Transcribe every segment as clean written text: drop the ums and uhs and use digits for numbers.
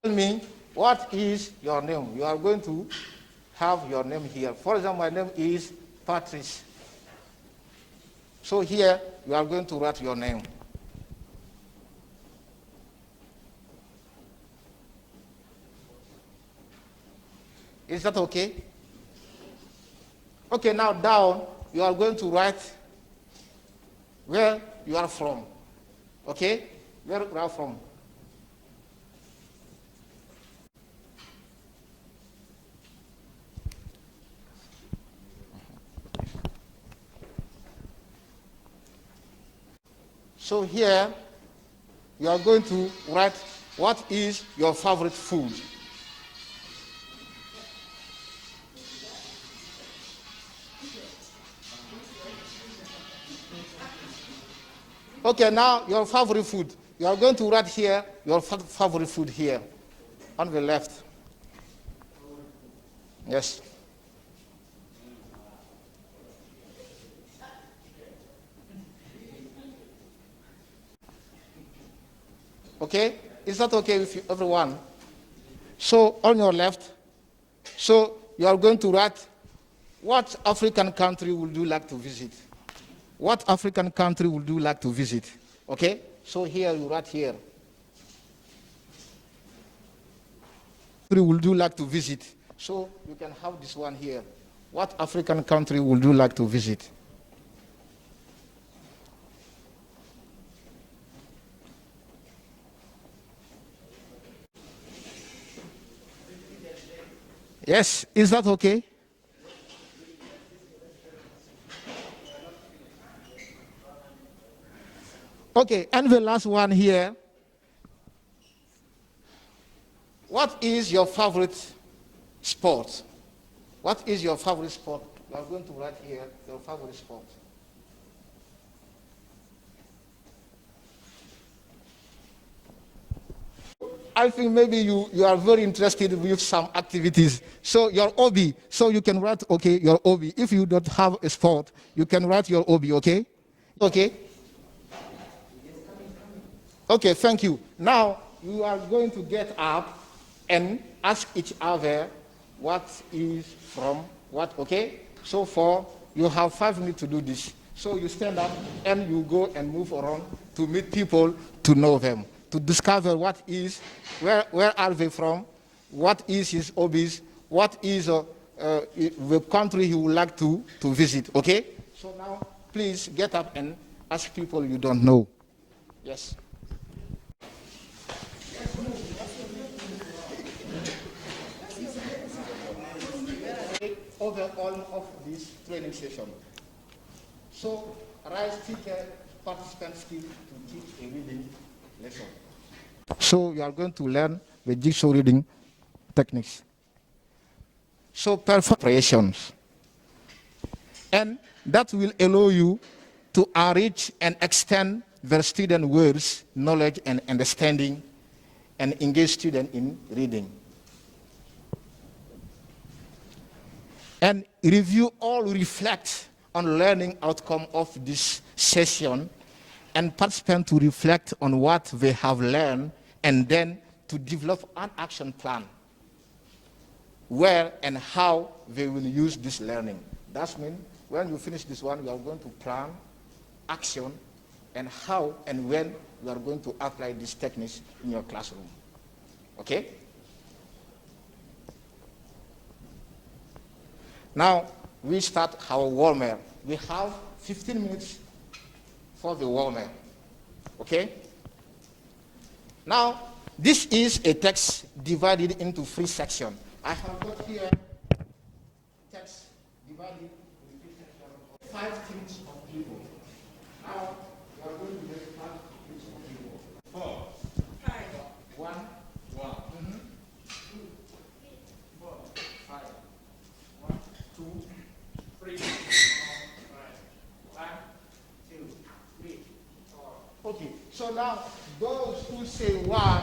Tell me, what is your name? You are going to have your name here. For example, my name is Patrice. So here, you are going to write your name. Is that okay? Okay, now down, you are going to write where you are from. Okay? Where you are from. So here, you are going to write what is your favorite food. Okay, now your favorite food. You are going to write here your favorite food here on the left. Yes. Okay? Is that okay with you, everyone? So on your left, so you are going to write what African country would you like to visit? What African country would you like to visit? Okay? So here you write here. Country would you like to visit? So you can have this one here. What African country would you like to visit? Yes, is that okay? Okay, and the last one here. What is your favorite sport? What is your favorite sport? You are going to write here your favorite sport. I think maybe you are very interested with some activities. So your hobby, so you can write, okay, your hobby. If you don't have a sport, you can write your hobby, okay? Okay? Okay, thank you. Now, you are going to get up and ask each other what is from what, okay? So you have 5 minutes to do this. So you stand up and you go and move around to meet people, to know them, to discover what is, where are they from, what is his hobbies, what is the country he would like to visit, okay? So now, please get up and ask people you don't know. Yes. Over all of this training session. So, rise teacher participant skill to teach a reading lesson. So, you are going to learn the jigsaw reading techniques. So, preparations. And that will allow you to enrich and extend the student words, knowledge, and understanding, and engage student in reading. And review all reflect on learning outcome of this session, and participants to reflect on what they have learned, and then to develop an action plan where and how they will use this learning. That means when you finish this one, you are going to plan action and how and when you are going to apply these techniques in your classroom. Okay? Now, we start our warmer. We have 15 minutes for the warmer. Okay? Now, this is a text divided into 3 sections. I have got here text divided into 3 sections. 5 things of people. Now, we are going to get 5 things of people. 4. 5. 1. 1. 2. 4. 5. 1, 2, 3, 4, 5. 1, 2, 3, 4. Okay, so now those who say 1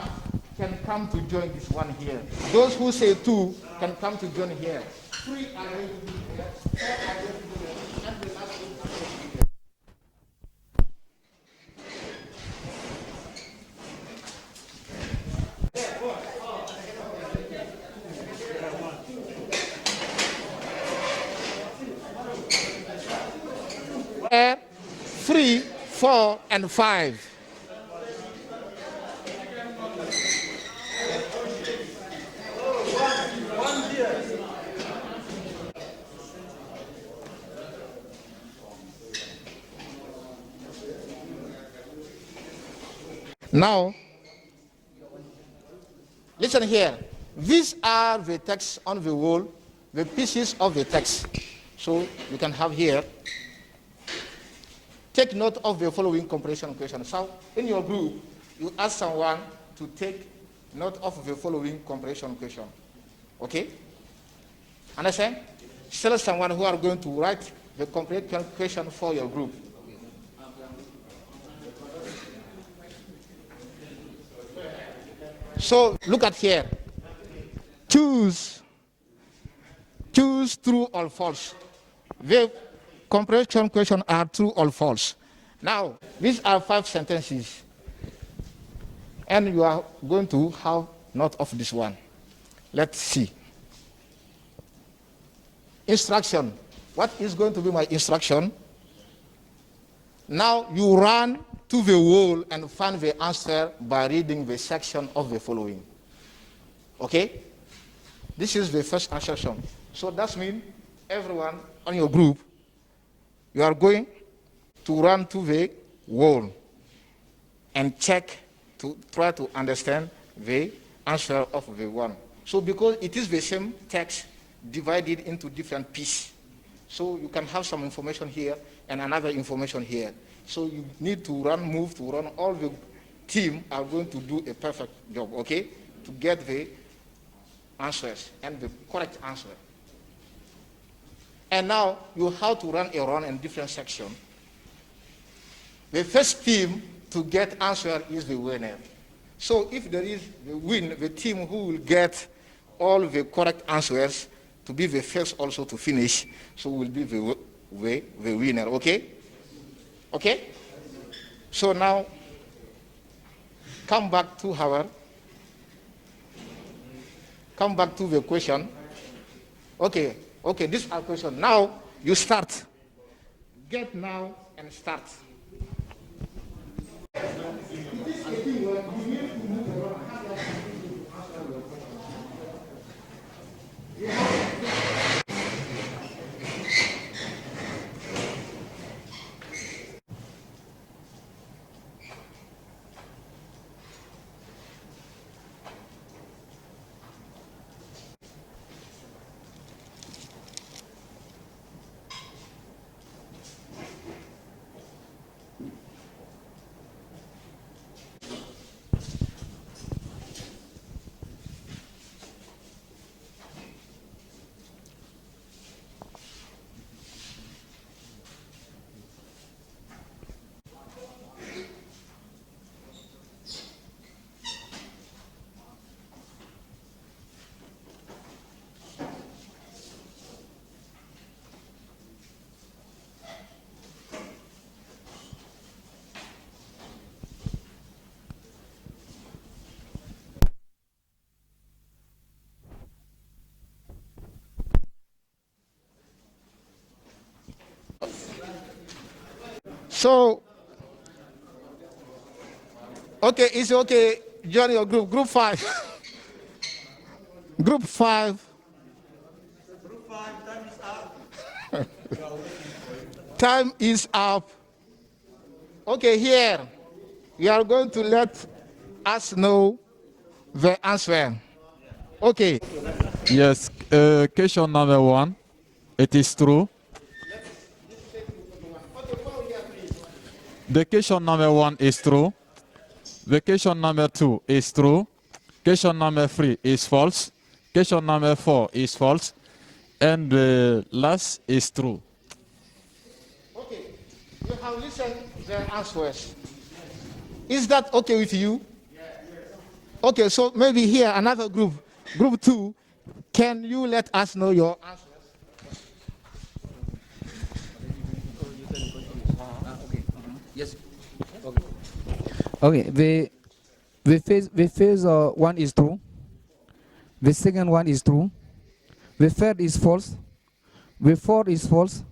can come to join this one here. Those who say 2 can come to join here. 3 are going to be here. 4 are going to be here. And the last one are going to be here. 4 and 5. Now, listen here. These are the texts on the wall, the pieces of the text. So you can have here. Take note of the following comprehension questions. So in your group, you ask someone to take note of the following comprehension question. Okay? Understand? Select someone who are going to write the comprehension question for your group. So look at here. Choose true or false. The comprehension questions are true or false. Now, these are 5 sentences. And you are going to have note of this one. Let's see. Instruction. What is going to be my instruction? Now you run to the wall and find the answer by reading the section of the following. Okay? This is the first instruction. So that means everyone on your group, you are going to run to the wall and check to try to understand the answer of the one. So because it is the same text divided into different pieces, so you can have some information here and another information here. So you need to move to run. All the team are going to do a perfect job, okay, to get the answers and the correct answer. And now you have to run a run in different sections. The first team to get answer is the winner. So if there is the win, the team who will get all the correct answers to be the first also to finish, so will be the winner, okay? Okay? So now, come back to the question. Okay, this is our question. Now, you start. Get now and start. So, okay, it's okay. Join your group. Group 5. Group 5. Group 5, time is up. Time is up. Okay, here. You are going to let us know the answer. Okay. Yes, question number 1, it is true. The question number 1 is true. The question number 2 is true. Question number 3 is false. Question number 4 is false. And the last is true. Okay, you have listened to the answers. Is that okay with you? Okay, so maybe here another group, group 2, can you let us know your answers? Yes. Okay. The phase 1 is true. The second one is true. The third is false. The fourth is false.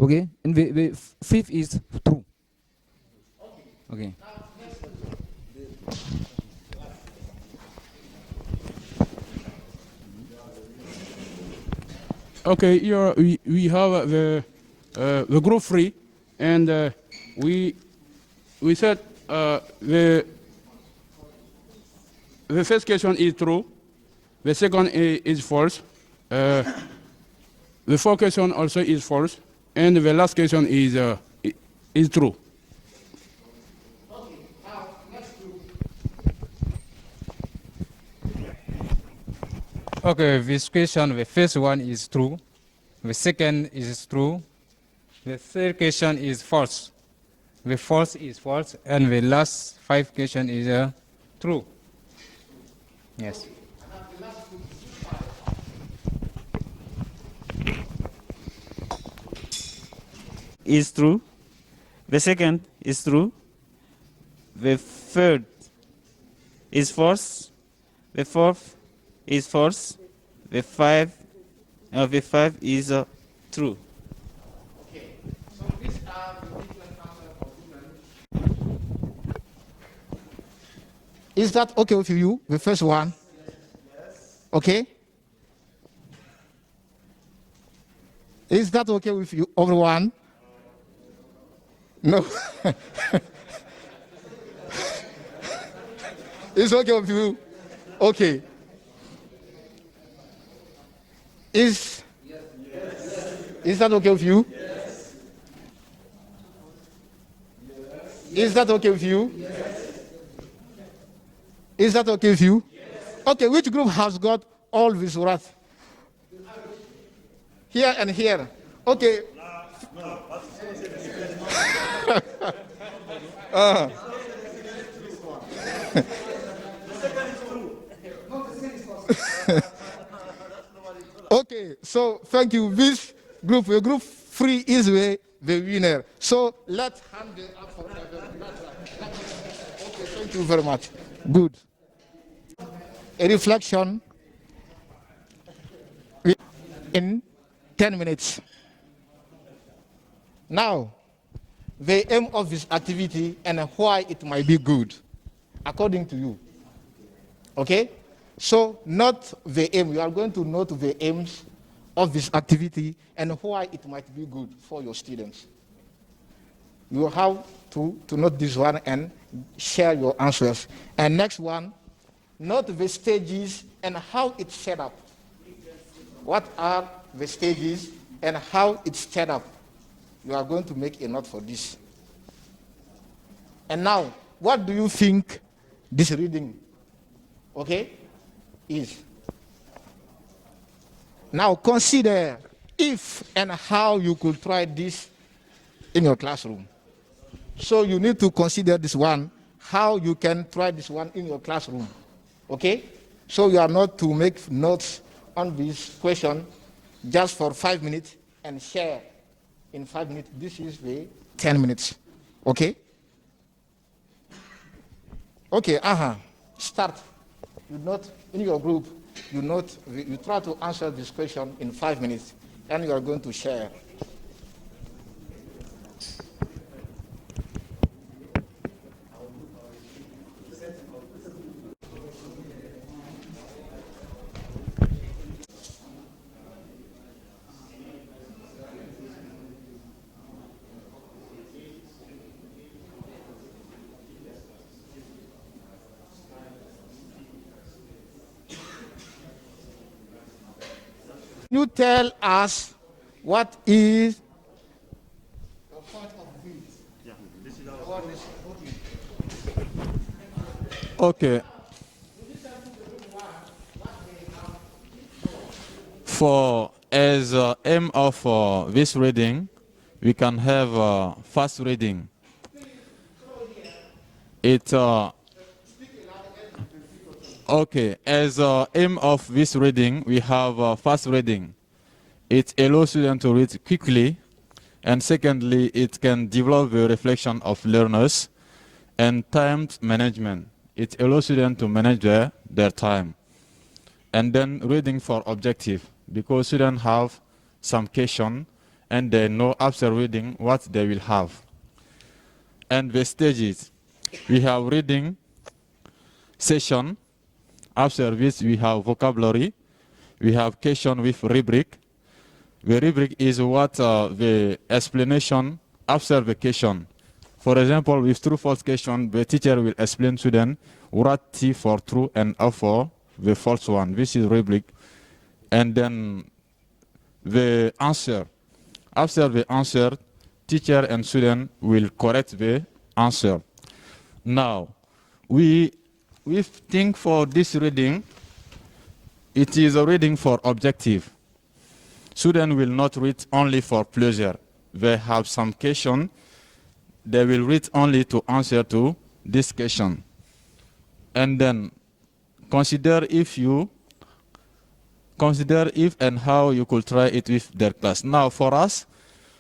Okay. And the fifth is true. Okay. Okay, here we have the group 3, and we said the first question is true, the second is false, the fourth question also is false, and the last question is true. Okay, this question, the first one is true, the second is true, the third question is false, the fourth is false, and the last 5 question is true. Yes. Is true. The second is true. The third is false. The fourth is false. The five is true. Okay, so these are the different answers for different. Is that okay with you? The first one? Yes. Okay. Is that okay with you, everyone? No. It's okay with you? Okay. Is that okay with you? Yes. Is that okay with you? Yes. Is that okay with you? Yes. Okay, which group has got all this wrath? Here and here. Okay. Okay, so thank you. This group, the group 3 is the winner. So let's hand it up for them. Okay, thank you very much. Good. A reflection in 10 minutes. Now, the aim of this activity and why it might be good, according to you. Okay? So, note the aim. You are going to note the aims of this activity and why it might be good for your students. You have to note this one and share your answers. And next one, note the stages and how it's set up. What are the stages and how it's set up? You are going to make a note for this. And now, what do you think this reading, okay, is? Now consider if and how you could try this in your classroom. So you need to consider this one, how you can try this one in your classroom. Okay? So you are not to make notes on this question just for 5 minutes and share in 5 minutes. This is the 10 minutes. Okay? Okay, start. You note in your group, you try to answer this question in 5 minutes, and you are going to share. You tell us what is the point of view. Yeah, this is our Okay. For as aim of this reading, we can have fast reading. It okay. As aim of this reading, we have fast reading. It allows students to read quickly, and secondly, it can develop the reflection of learners and time management. It allows students to manage their time. And then reading for objective, because students have some question and they know after reading what they will have. And the stages. we have reading session. After this, we have vocabulary. We have question with rubric. The rubric is what the explanation after the question. For example, with true-false question, the teacher will explain to them what T for true and F for the false one. This is rubric. And then the answer. After the answer, teacher and student will correct the answer. Now, we think for this reading, it is a reading for objective. Students will not read only for pleasure. They have some question. They will read only to answer to this question. And then consider if and how you could try it with their class. Now for us,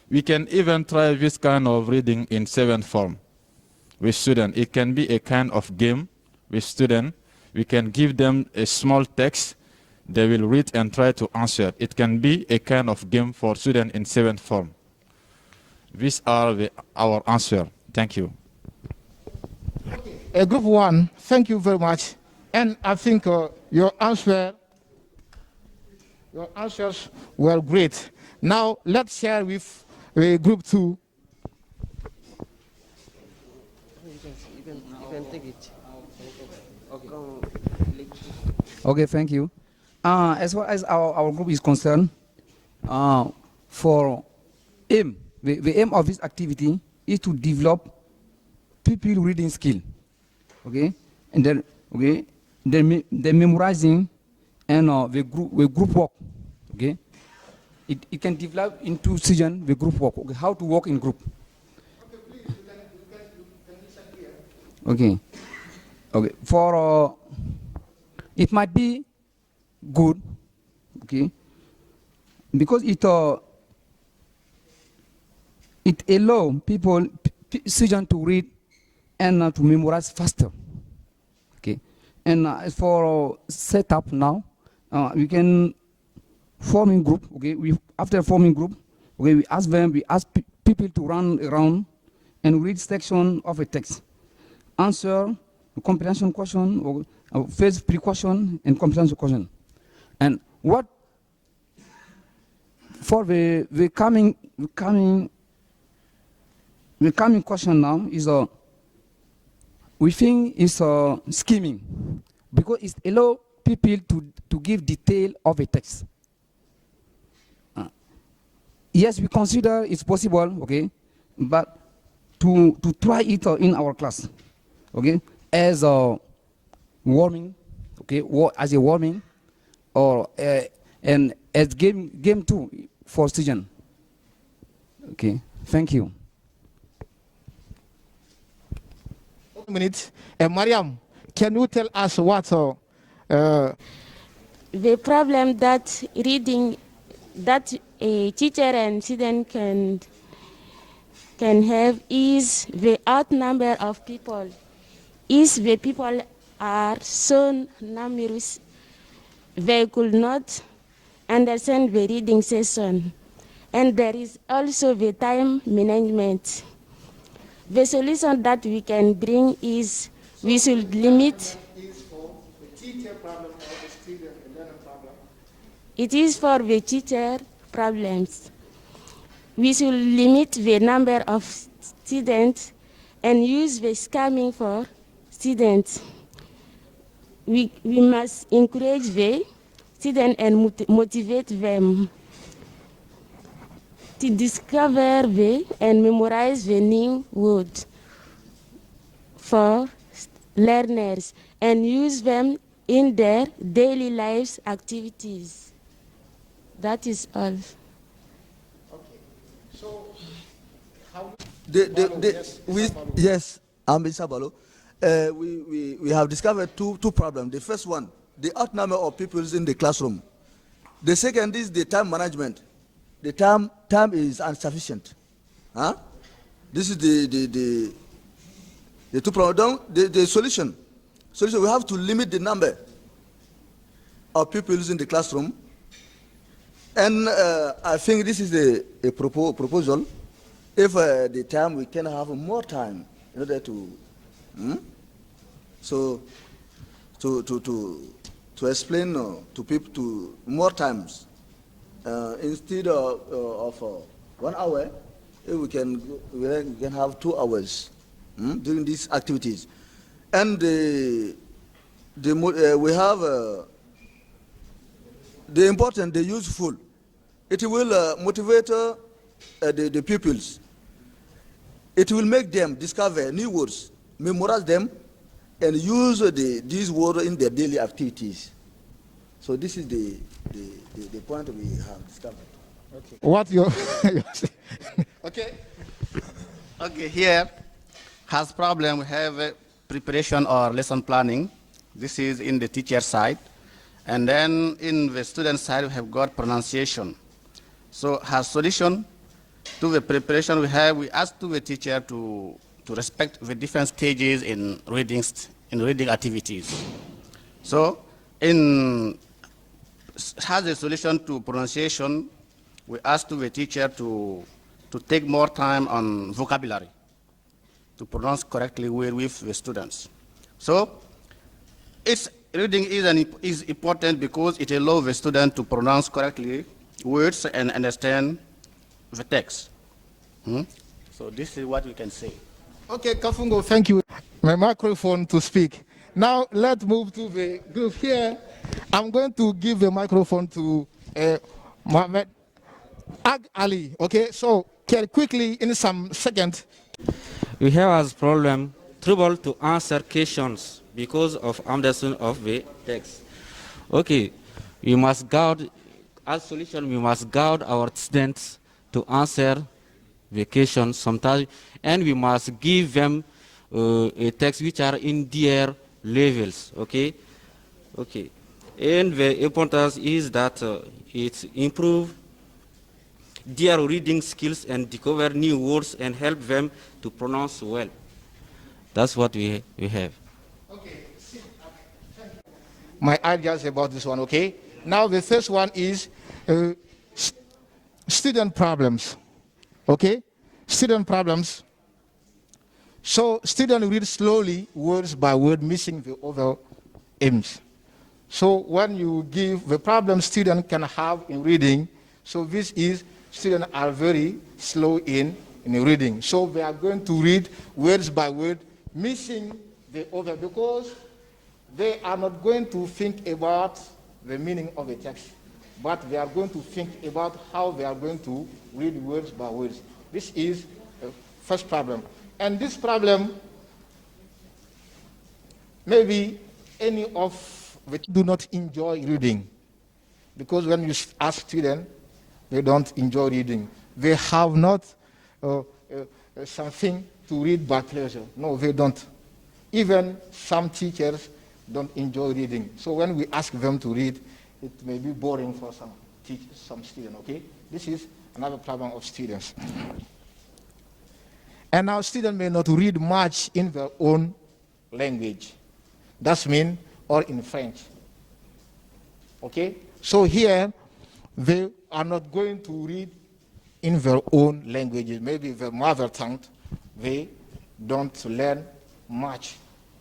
we can even try this kind of reading in 7 form with students. It can be a kind of game with students. We can give them a small text. They will read and try to answer. It can be a kind of game for students in 7 form. These are our answer. Thank you. Group 1, thank you very much. And I think your answers were great. Now let's share with group 2. You can take it. Okay, thank you. As far as our group is concerned, for aim, the aim of this activity is to develop people reading skill. Okay, and then the memorizing and the group work. Okay, it can develop into season the group work. Okay, how to work in group. Okay, okay. For it might be good, okay, because it allow people students to read and to memorize faster. Okay, and for setup now, we can form in group. Okay, after forming group, okay, we ask people to run around and read section of a text, answer comprehension question or phase pre-question and comprehension question. And what for the coming question now is we think is scheming, because it allow people to give detail of a text. Yes, we consider it's possible, okay, but to try it in our class, okay, as a warming, okay, as a warming, or and as game 2 for student. Okay, thank you. 1 minute. Mariam, can you tell us what the problem that reading that a teacher and student can have is the odd number of people. If the people are so numerous, they could not understand the reading session. And there is also the time management. The solution that we can bring is we should limit. It is for the teacher problems. We should limit the number of students and use the scamming for students. We must encourage the students and motivate them to discover and memorize the new words for learners and use them in their daily lives activities. That is all. Yes, I'm Mr. Balo. We have discovered two problems. The first one, the odd number of people in the classroom. The second is the time management. The time is insufficient. Huh? This is the two problems. The solution, we have to limit the number of people in the classroom. And I think this is a proposal. If the time, we can have more time in order to So to explain to people to more times, instead of 1 hour, we can have 2 hours during these activities. And we have the important, the useful. It will motivate the pupils. It will make them discover new words, memorize them, and use these words in their daily activities. So this is the point we have discovered. Okay. What you Okay. Okay, here has problem we have preparation or lesson planning. This is in the teacher side. And then in the student side, we have got pronunciation. So as solution to the preparation we ask to the teacher to respect the different stages in reading activities. So as a solution to pronunciation, we ask to the teacher to take more time on vocabulary, to pronounce correctly with the students. So reading is important because it allows the student to pronounce correctly words and understand the text. So this is what we can say. Okay, Kafungo, thank you. My microphone to speak. Now let's move to the group here. I'm going to give the microphone to Mohammed Ag Ali. Okay, so can quickly in some seconds. We have as problem trouble to answer questions because of understanding of the text. Okay, we must guard, as solution, we must guide our students to answer the question sometimes, and we must give them a text which are in their levels. Okay, okay, and the importance is that it improve their reading skills and discover new words and help them to pronounce well. That's what we have. Okay. My ideas about this one, okay? Now the first one is student problems, okay? Student problems. So students read slowly, words by word, missing the other aims. So when you give the problem student can have in reading, so this is students are very slow in reading. So they are going to read words by word, missing the other, because they are not going to think about the meaning of the text, but they are going to think about how they are going to read words by words. This is the first problem. And this problem, maybe any of them do not enjoy reading, because when you ask students, they don't enjoy reading. They have not something to read by pleasure. No, they don't. Even some teachers don't enjoy reading. So when we ask them to read, it may be boring for some students, okay? This is another problem of students. And now students may not read much in their own language. That means, or in French. Okay? So here, they are not going to read in their own languages, maybe their mother tongue. They don't learn much,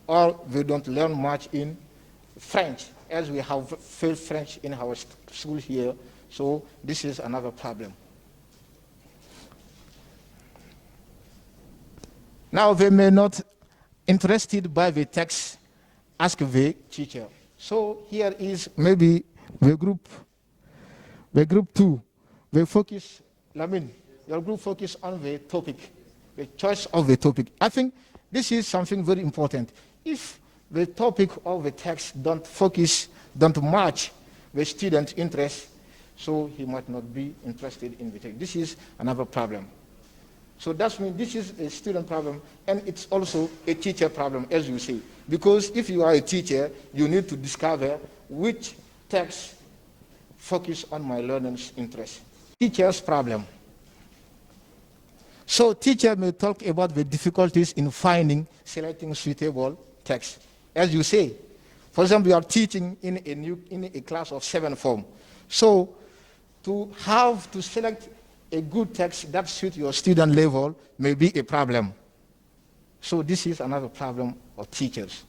or they don't learn much in French, as we have French in our school here. So this is another problem. Now they may not interested by the text, ask the teacher. So here is maybe the group 2. They focus, your group focus on the topic, the choice of the topic. I think this is something very important. If the topic of the text don't match the student's interest, so he might not be interested in the text. This is another problem. So that means this is a student problem, and it's also a teacher problem, as you say. Because if you are a teacher, you need to discover which text focus on my learner's interest. Teacher's problem. So teacher may talk about the difficulties in selecting suitable text. As you say, for example, you are teaching in a class of 7 form. So to have to select a good text that suits your student level may be a problem. So this is another problem of teachers.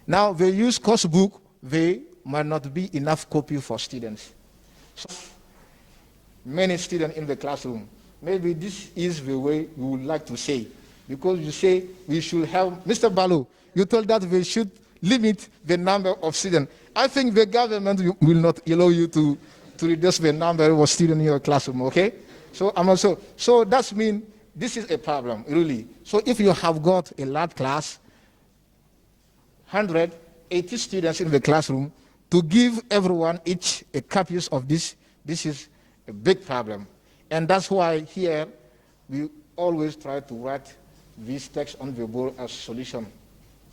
Now they use course book, they might not be enough copy for students. So many students in the classroom. Maybe this is the way you would like to say. Because you say we should have, Mr. Balu, you told that we should limit the number of students. I think the government will not allow you to reduce the number of students in your classroom, okay? So so that means this is a problem, really. So if you have got a large class, 180 students in the classroom, to give everyone each a copies of this is a big problem. And that's why here we always try to write this text on the board as solution.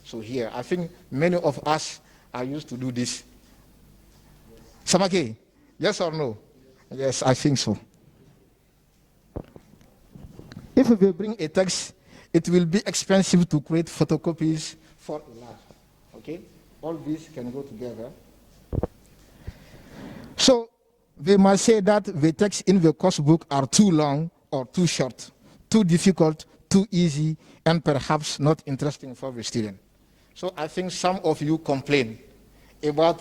So here, I think many of us are used to do this. Samake, yes or no? Yes, I think so. If we bring a text, it will be expensive to create photocopies for a large. Okay? All these can go together. So they might say that the text in the course book are too long or too short, too difficult, too easy, and perhaps not interesting for the student. So I think some of you complain about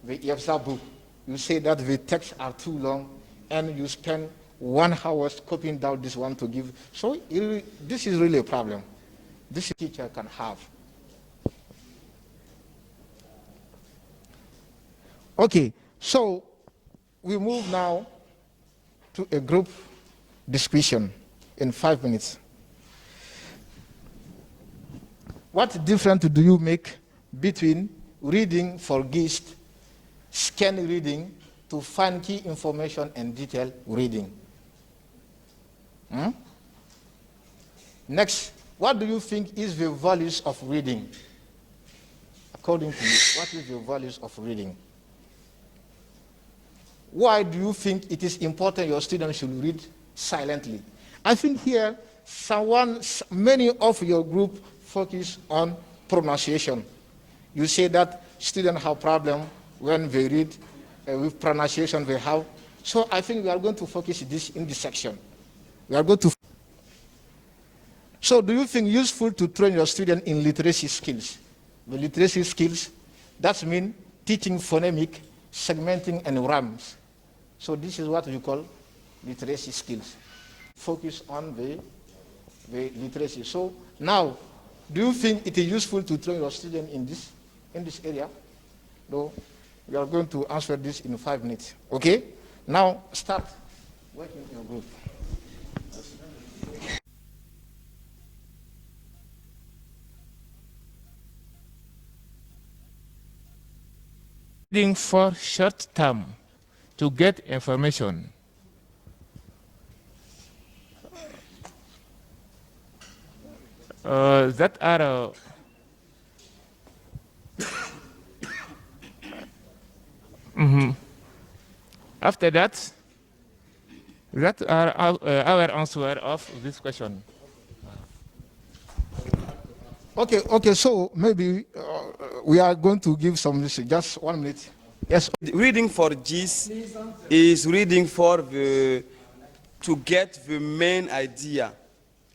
the EFSA book. You say that the texts are too long, and you spend 1 hour copying down this one to give. So this is really a problem. This teacher can have. Okay, so we move now to a group discussion in 5 minutes. What difference do you make between reading for gist, scan reading to find key information and detail reading? Next, what do you think is the values of reading? According to you, what is the values of reading? Why do you think it is important your students should read silently? I think here, many of your group focus on pronunciation. You say that students have problem when they read with pronunciation they have. So I think we are going to focus this in this section. We are going to. So do you think useful to train your student in literacy skills? The literacy skills, that means teaching phonemic, segmenting, and rhymes. So this is what we call literacy skills. Focus on the literacy. So now, do you think it is useful to train your student in this area? No, we are going to answer this in 5 minutes. Okay? Now start working in your group. Reading for short term to get information. That are after that are our answer of this question. Okay, so maybe we are going to give some, just 1 minute. Yes. Reading for gist is reading for to get the main idea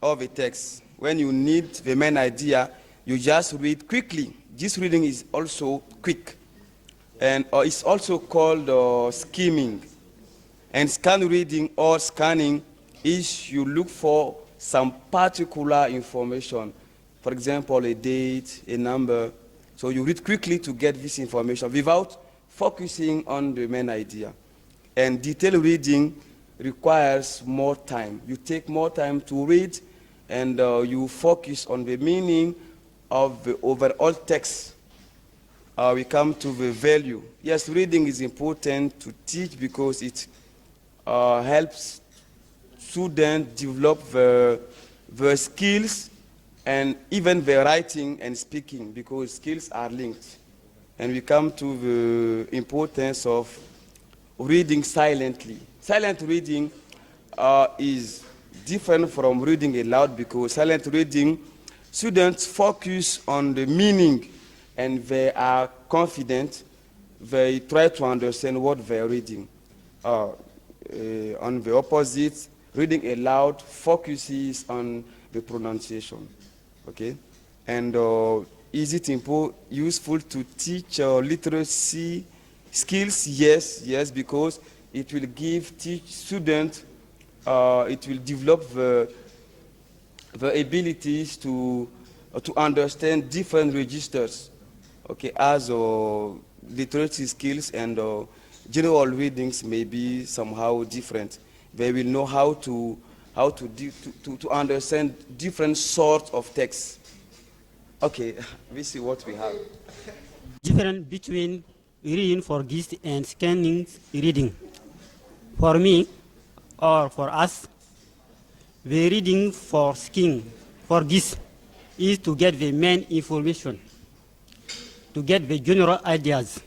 of a text. When you need the main idea, you just read quickly. Gist reading is also quick, and it's also called skimming. And scan reading or scanning is you look for some particular information. For example, a date, a number. So you read quickly to get this information without focusing on the main idea. And detailed reading requires more time. You take more time to read, and you focus on the meaning of the overall text. We come to the value. Yes, reading is important to teach because it helps students develop the skills and even the writing and speaking, because skills are linked. And we come to the importance of reading silently. Silent reading is different from reading aloud, because silent reading, students focus on the meaning and they are confident. They try to understand what they're reading. On the opposite, reading aloud focuses on the pronunciation, okay? And is it useful to teach literacy skills? Yes, because it will give students, it will develop the abilities to understand different registers, okay, as literacy skills and general readings may be somehow different. They will know how to understand different sorts of texts. Okay, we see what we have. Difference between reading for GIS and scanning reading. For me, or for us, the reading for GIS is to get the main information, to get the general ideas,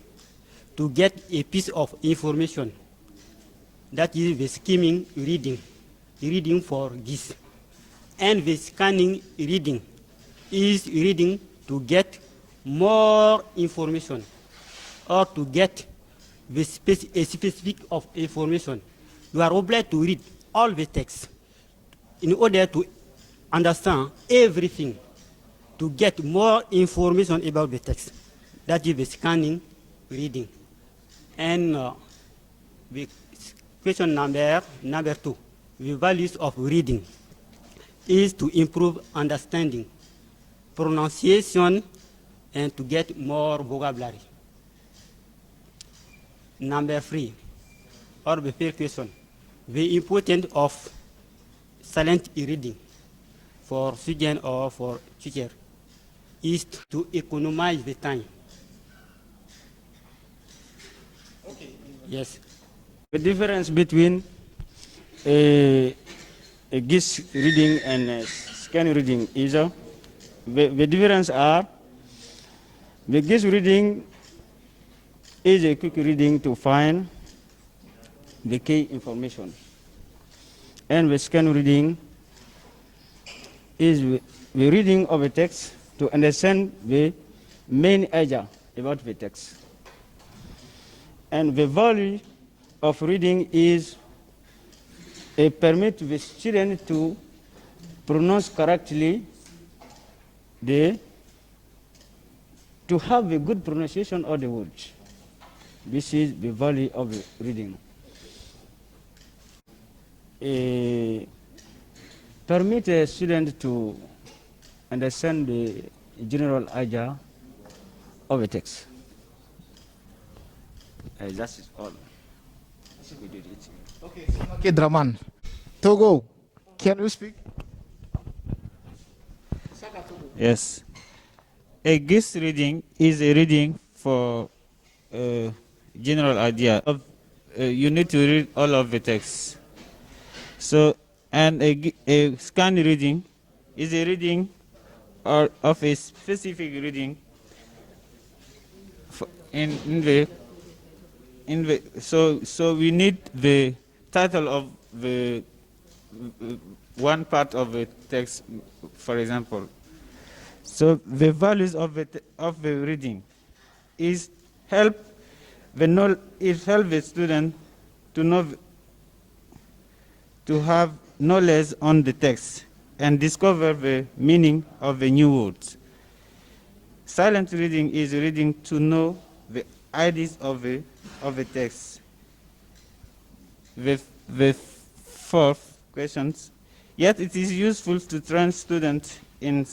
to get a piece of information. That is the skimming reading for GIS. And the scanning reading is reading to get more information or to get a specific of information. You are obliged to read all the text in order to understand everything, to get more information about the text. That is the scanning reading. And the question number 2, the values of reading is to improve understanding, pronunciation, and to get more vocabulary. Number 3, or the third question, the importance of silent reading for student or for teacher is to economize the time. Okay. Yes. The difference between a GIS reading and a scan reading is the difference are the GIS reading is a quick reading to find the key information, and the scan reading is the reading of a text to understand the main idea about the text. And the value of reading is a permit the student to pronounce correctly, to have a good pronunciation of the words. This is the value of the reading. Permit a student to understand the general idea of a text. That's all. We did it. Okay, Draman. Togo, can you speak? Yes. A GIS reading is a reading for general idea of you need to read all of the text. So, and a scan reading is a reading or of a specific reading so we need the title of the one part of the text, for example. So the values of the reading is help the student to know, to have knowledge on the text and discover the meaning of the new words. Silent reading is reading to know the ideas of the text. The fourth questions, yet it is useful to train students in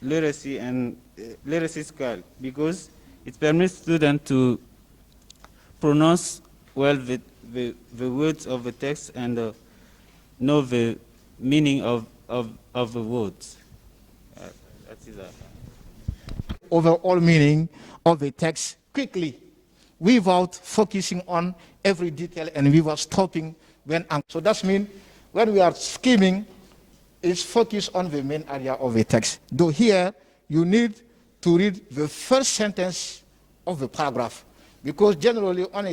literacy and literacy skill because it permits students to pronounce well the words of the text and know the meaning of the words. That is Overall meaning of the text quickly, without focusing on every detail and without stopping when. So that means when we are skimming, it's focused on the main area of the text. Though here, you need to read the first sentence of the paragraph, because generally in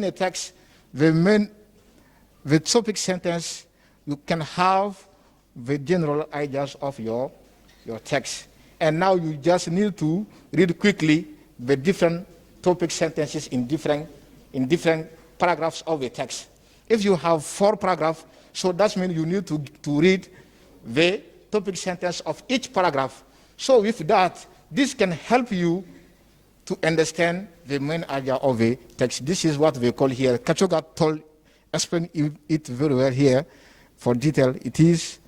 a text, the topic sentence, you can have the general ideas of your text. And now you just need to read quickly the different topic sentences in different paragraphs of the text. If you have 4 paragraphs, So that means you need to read the topic sentence of each paragraph. So with that, this can help you to understand the main idea of the text. This is what we call here. Kachoga explained it very well here for detail. It is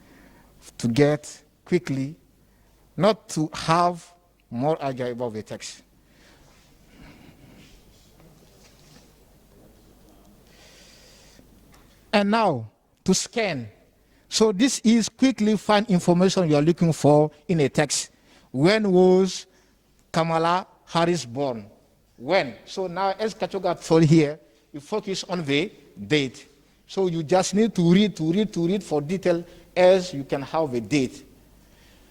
to get quickly, not to have more idea about the text. And now, to scan. So this is quickly find information you are looking for in a text. When was Kamala Harris born? When? So now, as Kachoga told here, you focus on the date. So you just need to read for detail as you can have a date.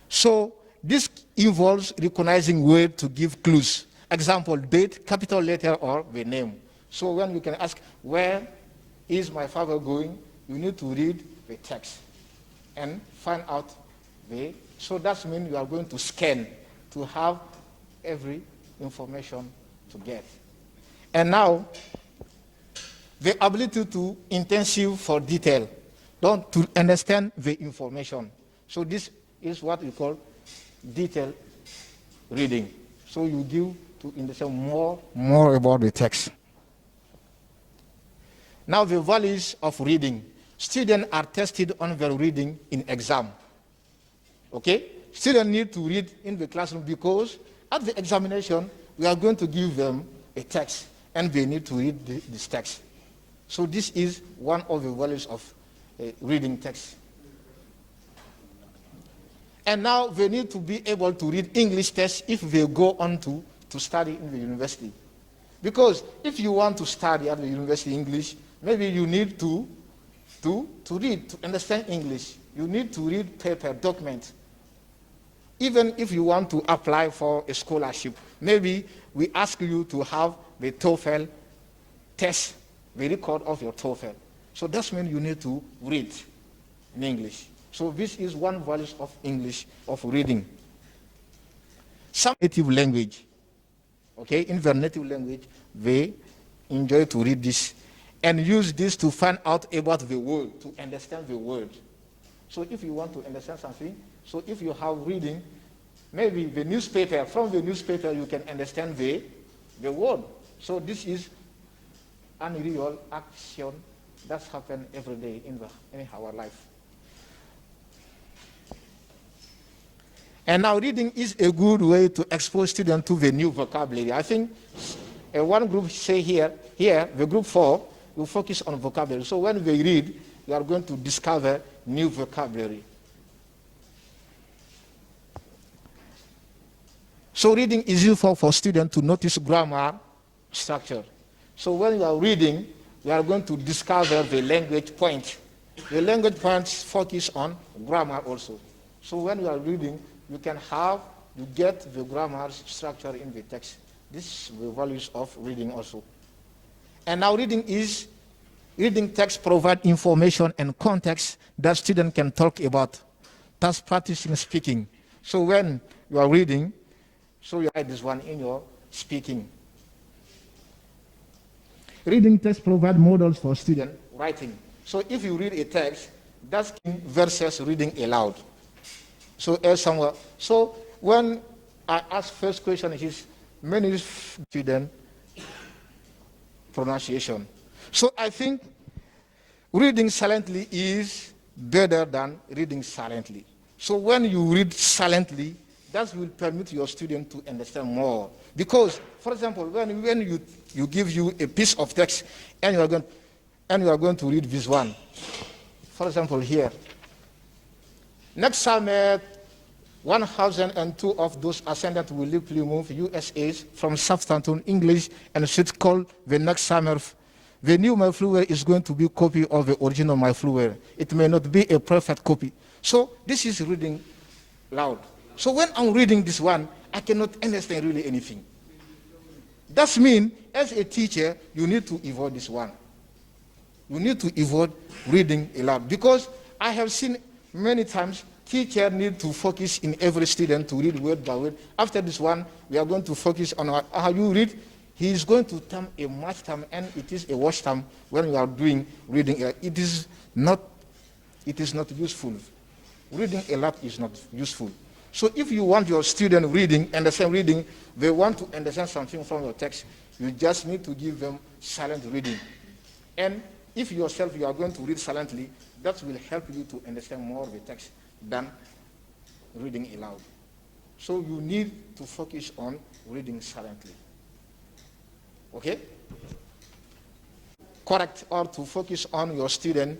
So this involves recognizing words to give clues. Example, date, capital letter, or the name. So when you can ask, where is my father going? You need to read the text and find out the. So that means you are going to scan to have every information to get. And now, the ability to intensive for detail, to understand the information. So this is what we call detailed reading. So you give to understand more about the text. Now the values of reading. Students are tested on their reading in exam. Okay? Students need to read in the classroom because at the examination, we are going to give them a text and they need to read this text. So this is one of the values of reading text. And now they need to be able to read English text if they go on to study in the university. Because if you want to study at the university English, maybe you need to read, to understand English. You need to read paper, document. Even if you want to apply for a scholarship, maybe we ask you to have the TOEFL test, the record of your TOEFL. So that means you need to read in English. So this is one value of English, of reading. Some native language, okay, in their native language, they enjoy to read this and use this to find out about the word, to understand the word. So if you want to understand something, so if you have reading, maybe the newspaper, from the newspaper you can understand the word. So this is unreal action that happens every day in our life. And now reading is a good way to expose students to the new vocabulary. I think one group say here, the group 4, will focus on vocabulary. So when they read, you are going to discover new vocabulary. So reading is useful for students to notice grammar structure. So when you are reading, you are going to discover the language point. The language points focus on grammar also. So when you are reading, you get the grammar structure in the text. This is the values of reading also. And now reading text provide information and context that students can talk about. That's practicing speaking. So when you are reading, so you write this one in your speaking. Reading text provide models for student writing. So if you read a text, that's versus reading aloud. So when I ask first question is many student pronunciation. So I think reading silently is better than reading silently. So when you read silently, that will permit your student to understand more. Because, for example, when you give you a piece of text and you are going to read this one. For example, here. Next summer, 102 of those ascendants will leave Plymouth, USA, from Southampton, English, and should call the next summer. The new Mayflower is going to be a copy of the original Mayflower. It may not be a perfect copy. So this is reading loud. So when I'm reading this one, I cannot understand really anything. That means, as a teacher, you need to avoid this one. You need to avoid reading aloud. Because I have seen many times teachers need to focus in every student to read word by word. After this one, we are going to focus on how you read. He is going to term a match term, and it is a wash term when you are doing reading. It is not it is not useful. Reading a lot is not useful. So if you want your student reading, understand reading, they want to understand something from your text, you just need to give them silent reading. And if yourself you are going to read silently, that will help you to understand more of the text than reading aloud. So you need to focus on reading silently. Okay? Correct, or to focus on your student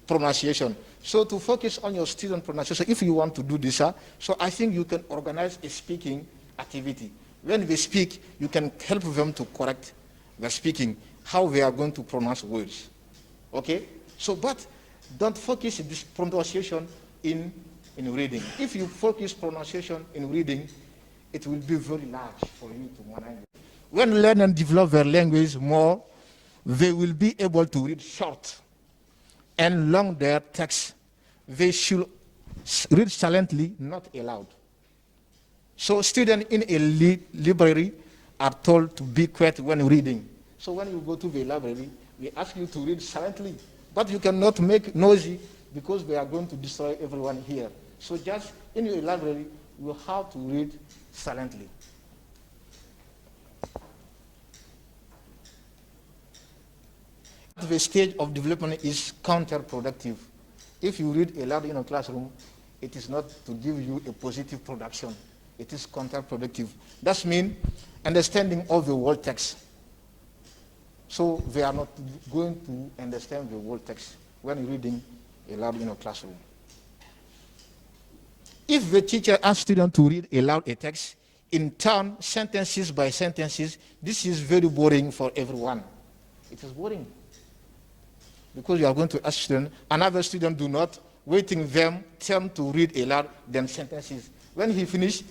pronunciation. So to focus on your student pronunciation, if you want to do this, so I think you can organize a speaking activity. When they speak, you can help them to correct their speaking, how they are going to pronounce words. Okay? So, but don't focus this pronunciation in reading. If you focus pronunciation in reading, it will be very large for you to manage. When learn and develop their language more, they will be able to read short and long their text. They should read silently, not aloud. So students in a library are told to be quiet when reading. So when you go to the library, we ask you to read silently, but you cannot make noisy because they are going to destroy everyone here. So just in your library, you have to read silently. The stage of development is counterproductive. If you read aloud in a classroom, it is not to give you a positive production. It is counterproductive. That means understanding of the whole text. So they are not going to understand the whole text when reading aloud in a classroom. If the teacher asks students to read aloud a text, in turn, sentences by sentences, this is very boring for everyone. It is boring. Because you are going to ask students, another student do not, waiting them, turn to read aloud, then sentences. When he finish,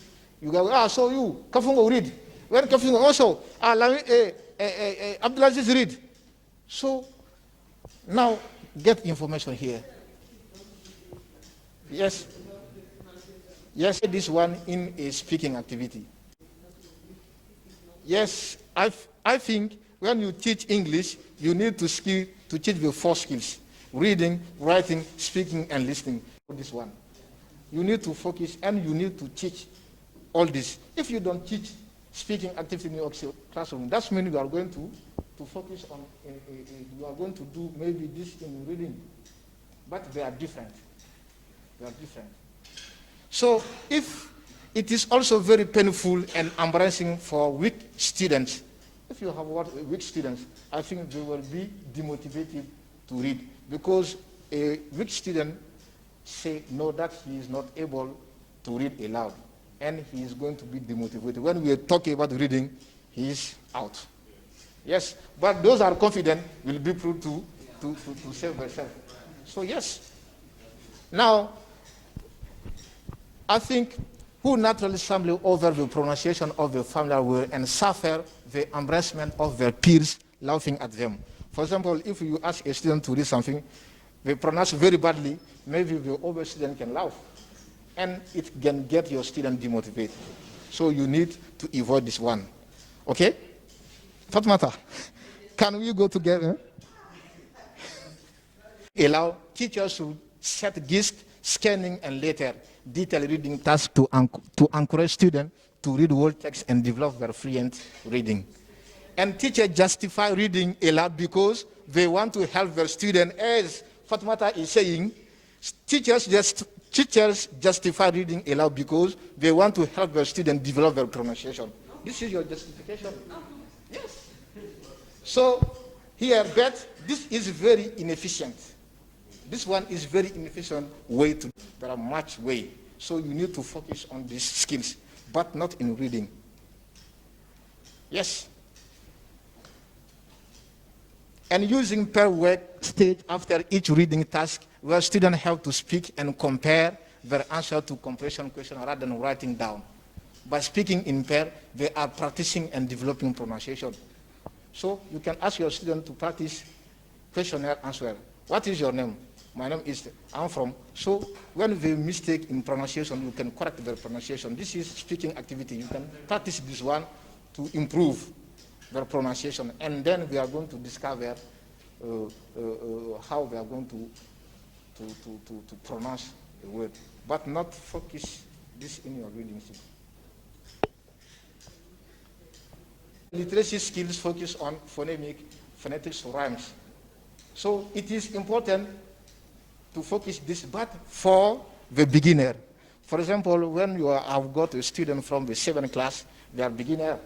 you go, so you, Kafungo read. When Kafungo also, Abdulaziz read. So, now, get information here. Yes. Yes, this one in a speaking activity. Yes, I think when you teach English, you need to teach the 4 skills: reading, writing, speaking, and listening. This one. You need to focus and you need to teach all this. If you don't teach speaking activity in your classroom, that means you are going to focus on, you are going to do maybe this in reading. But they are different. They are different. So if it is also very painful and embarrassing for weak students, if you have weak students, I think they will be demotivated to read, because a weak student say no, that he is not able to read aloud, and he is going to be demotivated. When we are talking about reading, he is out. Yes, but those are confident will be proved to save themselves. So yes. Now, I think who naturally stumble over the pronunciation of the familiar word and suffer the embarrassment of their peers laughing at them. For example, if you ask a student to read something, they pronounce very badly, maybe the other student can laugh. And it can get your student demotivated. So you need to avoid this one. Okay? Fatmata, can we go together? Allow teachers to set GIST, scanning, and later detailed reading tasks to encourage students to read whole text and develop their fluent reading. And teachers justify reading aloud because they want to help their students. As Fatmata is saying, teachers justify reading aloud because they want to help their students develop their pronunciation. This is your justification. Yes. So here, but this is very inefficient. This one is very inefficient way to, there are much way. So you need to focus on these skills, but not in reading. Yes. And using per work stage after each reading task, where students have to speak and compare their answer to comprehension question rather than writing down. By speaking in pair, they are practicing and developing pronunciation. So you can ask your student to practice questionnaire answer. What is your name? My name is, I'm from. So when they mistake in pronunciation, you can correct their pronunciation. This is speaking activity. You can practice this one to improve their pronunciation. And then we are going to discover how we are going to to pronounce a word, but not focus this in your reading sheet. Literacy skills focus on phonetics, rhymes. So it is important to focus this, but for the beginner. For example, when you have got a student from the 7th class, they are beginner,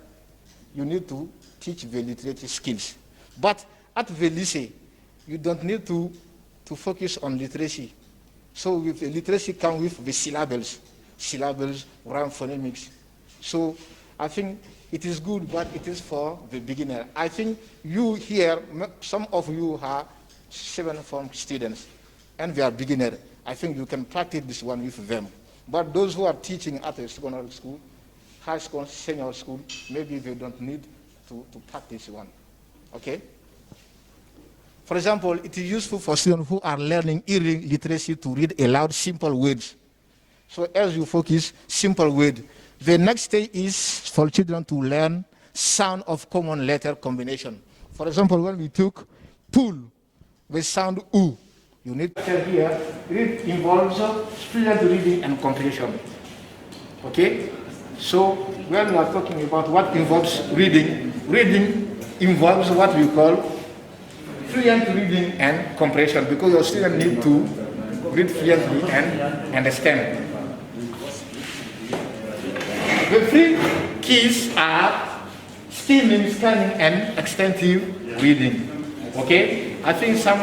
you need to teach the literacy skills. But at the lycée, you don't need to focus on literacy. So with the literacy come with the syllables, rhyme, phonemics. So I think it is good, but it is for the beginner. I think you here, some of you are 7th form students, and they are beginner. I think you can practice this one with them. But those who are teaching at a secondary school, high school, senior school, maybe they don't need to practice one. Okay? For example, it is useful for students who are learning hearing literacy to read aloud simple words. So as you focus, simple word. The next stage is for children to learn sound of common letter combination. For example, when we took pool, the sound U. You need to here, it involves fluent reading and comprehension. Okay? So when we are talking about what involves reading, reading involves what we call fluent reading and comprehension, because your students need to read fluently and understand. The three keys are skimming, scanning, and extensive reading. Okay? I think some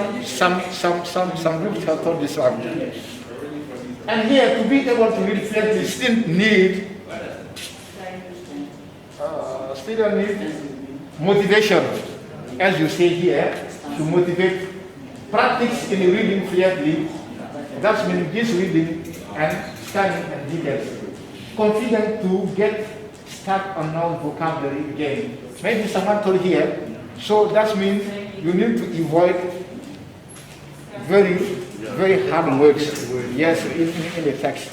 groups have taught this one. And here, to be able to read fluently, students need motivation, as you say here, to motivate practice in reading fluently. That means this reading and scanning and details. Confident to get stuck on our vocabulary again. Maybe someone told here, so that means you need to avoid very hard words, yes, in the text.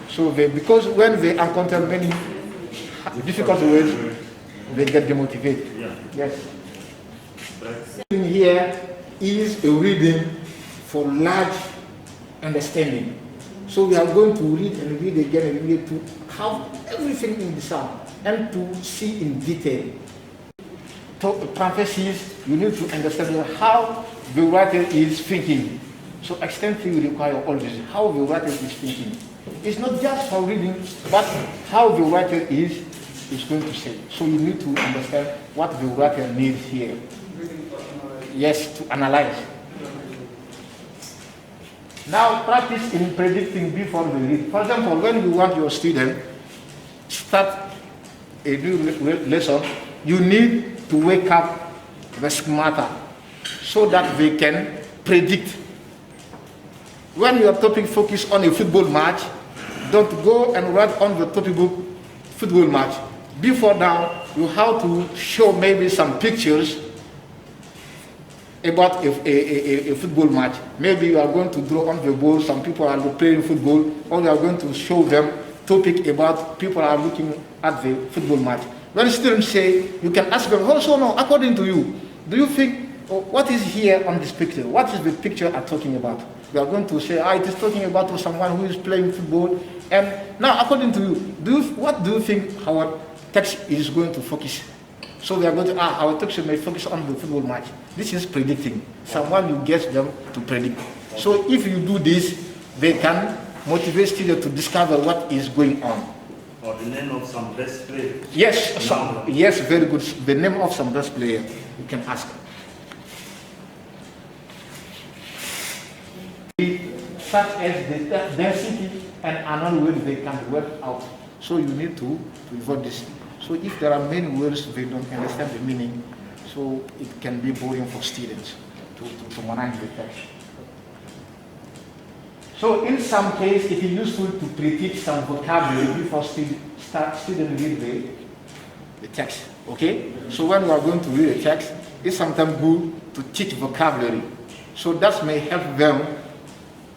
So because when they encounter many difficult words, they get demotivated. Yes. Here is a reading for large understanding. So we are going to read and read again and read to have everything in the sound and to see in detail. Parentheses, you need to understand how the writer is thinking. So extensively require all this, how the writer is thinking. It's not just for reading, but how the writer is going to say. So you need to understand what the writer needs here. Yes, to analyze. Now practice in predicting before we read. For example, when you want your student to start a new lesson, you need to wake up the schemata so that they can predict. When your topic focus on a football match, don't go and write on the topic book football match. Before now, you have to show maybe some pictures about a football match. Maybe you are going to draw on the ball, some people are playing football, or you are going to show them topic about people are looking at the football match. When students say, you can ask them, oh, so no, according to you, do you think, what is here on this picture? What is the picture I'm talking about? We are going to say, it is talking about someone who is playing football. And now, according to you, what do you think our text is going to focus? So we are going to, our text may focus on the football match. This is predicting. Someone you get them to predict. So if you do this, they can motivate students to discover what is going on. Or the name of some best player. Yes, yes, very good. The name of some best player, you can ask. Such as the density and another word they can work out. So you need to avoid this. So if there are many words they don't understand the meaning, so it can be boring for students to manage the text. So in some case, it is useful to predict some vocabulary before students read the text. Okay? So when we are going to read a text, it's sometimes good to teach vocabulary. So that may help them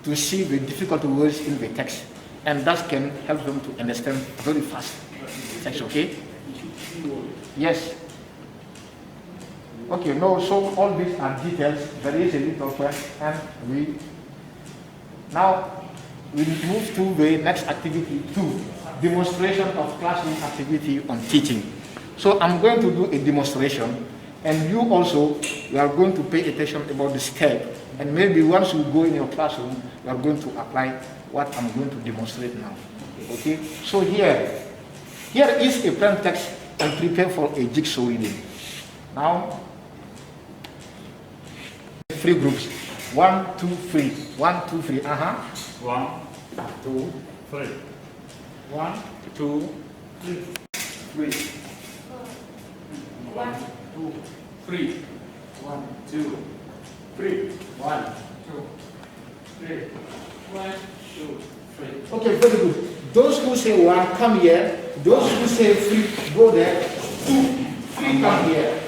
to see the difficult words in the text. And that can help them to understand very fast the text, okay? Yes. Okay, no, so all these are details. There is a little question, and Now, we move to the next activity 2, demonstration of classroom activity on teaching. So I'm going to do a demonstration, and you also, you are going to pay attention about the step, and maybe once you go in your classroom, you are going to apply what I'm going to demonstrate now. Okay, so here is a plain text and prepare for a jigsaw reading. Now, 3 groups. 1, 2, 3. 1, 2, 3. 1, 2, 3. 1, 2, 3. 3. 1, 2, 3. 1, 2, 3. 1, 2, 3. 1, 2, 3. Okay, very good. Those who say 1, come here. Those who say 3, go there. 2, 3, come here.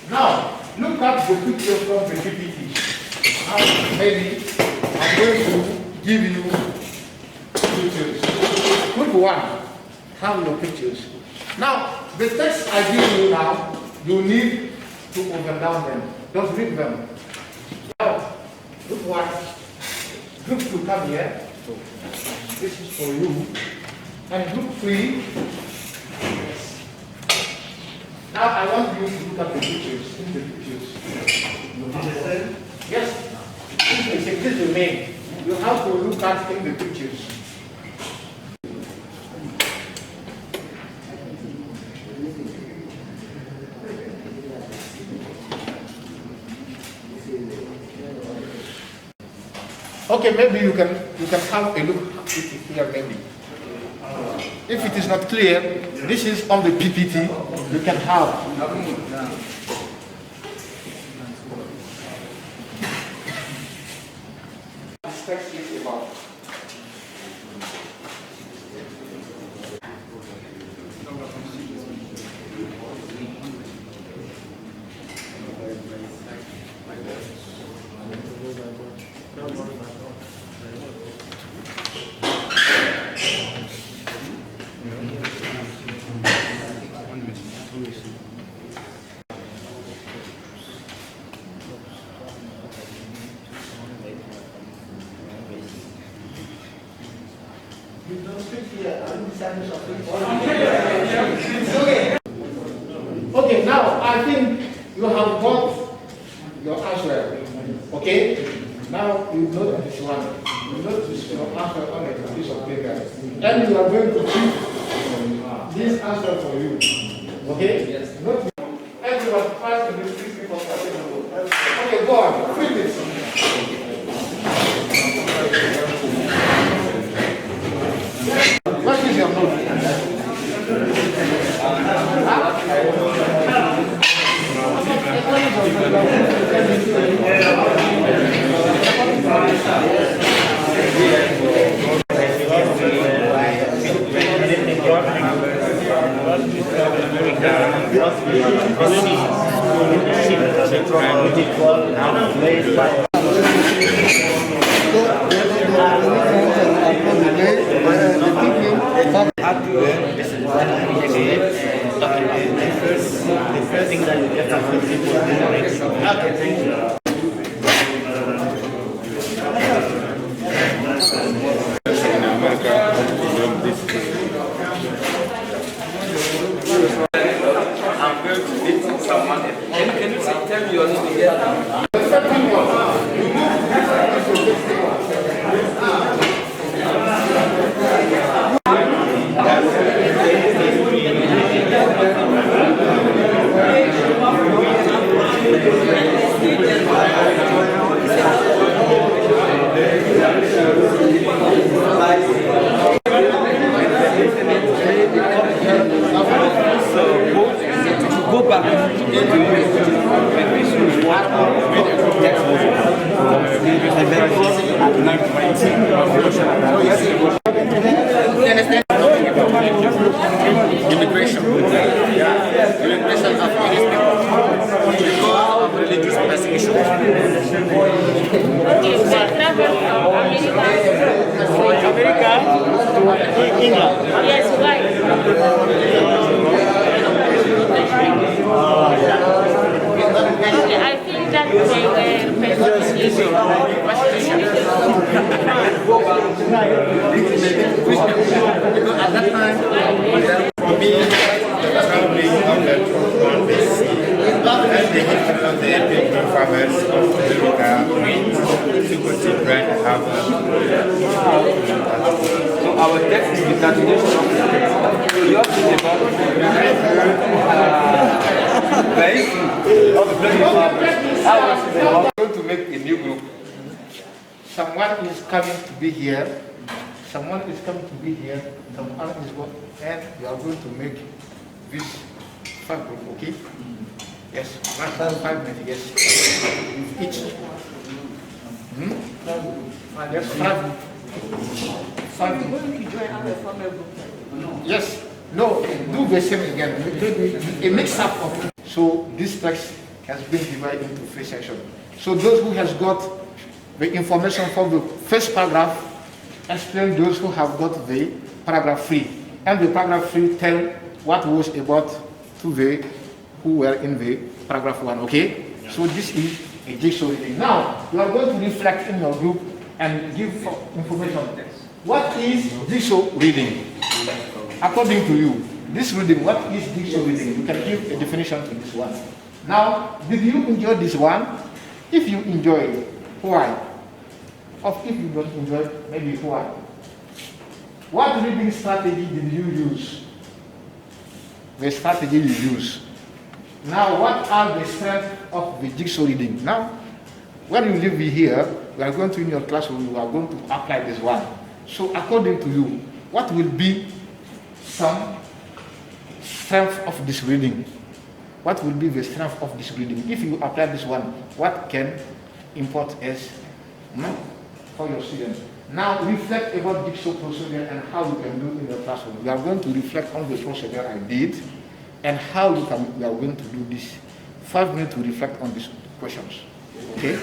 Now, look at the picture from the PPT. Now, maybe I'm going to give you pictures. Group 1, have your pictures. Now, the text I give you now, you need to overdown them. Just read them. Now, group 1, group 2, come here. So, this is for you. And group 3, now I want you to look at the pictures, in the pictures. Yes, it's a good domain. You have to look at in the pictures. Okay, maybe you can have a look at it here maybe. If it is not clear, this is on the PPT. You can have. This text is about. Okay, now I think you have got your answer. Okay? Now you note this one. You notice your answer on a piece of paper. And you are going to choose this answer for you. Okay? Yes. Note everyone tries to do 3 people. Okay, go on. Read this. What is your note? The first thing that you get from people is okay, thank you. I'm going to meet someone. Can you tell me your name again? Go back immigration. Immigration of English people because of religious persecution. Okay, so travel from America to England. Yes, why? Okay, I think that they were time. For me, the traveling of the Trump and the history of the epic farmers of America, difficulty brand harvest. So our text is the continuation of the text. So you have to develop place of the farmers. I'm going to make a new group. Someone is coming to be here. Someone is coming to be here. Someone is going, and you are going to make this 5 group, okay? Yes, 5 minutes, yes. Each. Yes, 5 Yes. No, do the same again. A mix-up of. So this text has been divided into 3 sections. So those who has got the information from the first paragraph explain those who have got the paragraph 3. And the paragraph 3 tell what was about to the who were in the paragraph 1, okay? So this is a jigsaw reading. Now, you are going to reflect in your group and give information. What is jigsaw reading? According to you, this reading, what is jigsaw reading? You can give a definition to this one. Now, did you enjoy this one? If you enjoy it, why? Or if you don't enjoy it, maybe why? What reading strategy did you use? The strategy you use. Now, what are the strengths of the jigsaw reading? Now, when you leave here, we are going to in your classroom, you are going to apply this one. So, according to you, what will be some strength of this reading? What will be the strength of this reading? If you apply this one, what can import as for your students? Now reflect about jigsaw procedure and how you can do it in your classroom. We are going to reflect on the procedure I did and how we are going to do this. 5 minutes to reflect on these questions. Okay?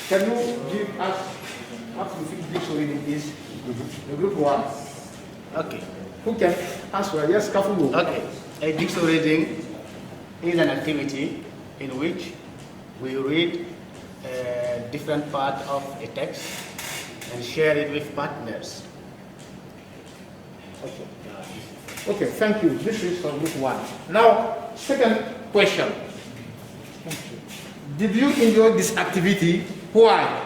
Can you give us what you think jigsaw reading is? The group 1. Okay. Who can answer? Yes, Kafugo. Okay. A jigsaw reading is an activity in which we read a different part of a text and share it with partners. Okay. Okay, thank you. This is for group 1. Now, second question. Did you enjoy this activity? Why?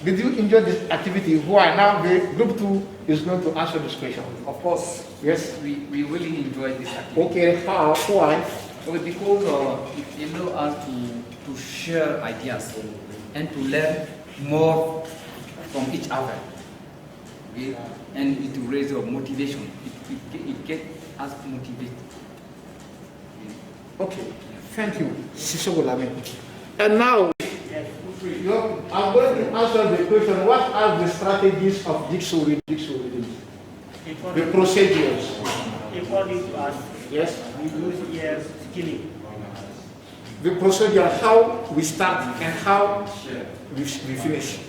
Did you enjoy this activity? Why? Now the group 2 is going to answer this question. Of course. Yes. We really enjoy this activity. Okay, how? Why? Because it allows us to share ideas and to learn more from each other. Okay? And it will raise your motivation. It gets us motivated. Okay, thank you. And now, I'm going to answer the question, what are the strategies of jigsaw reading? The procedures. According to us, yes, we use here skilling. The procedure, how we start and how we finish.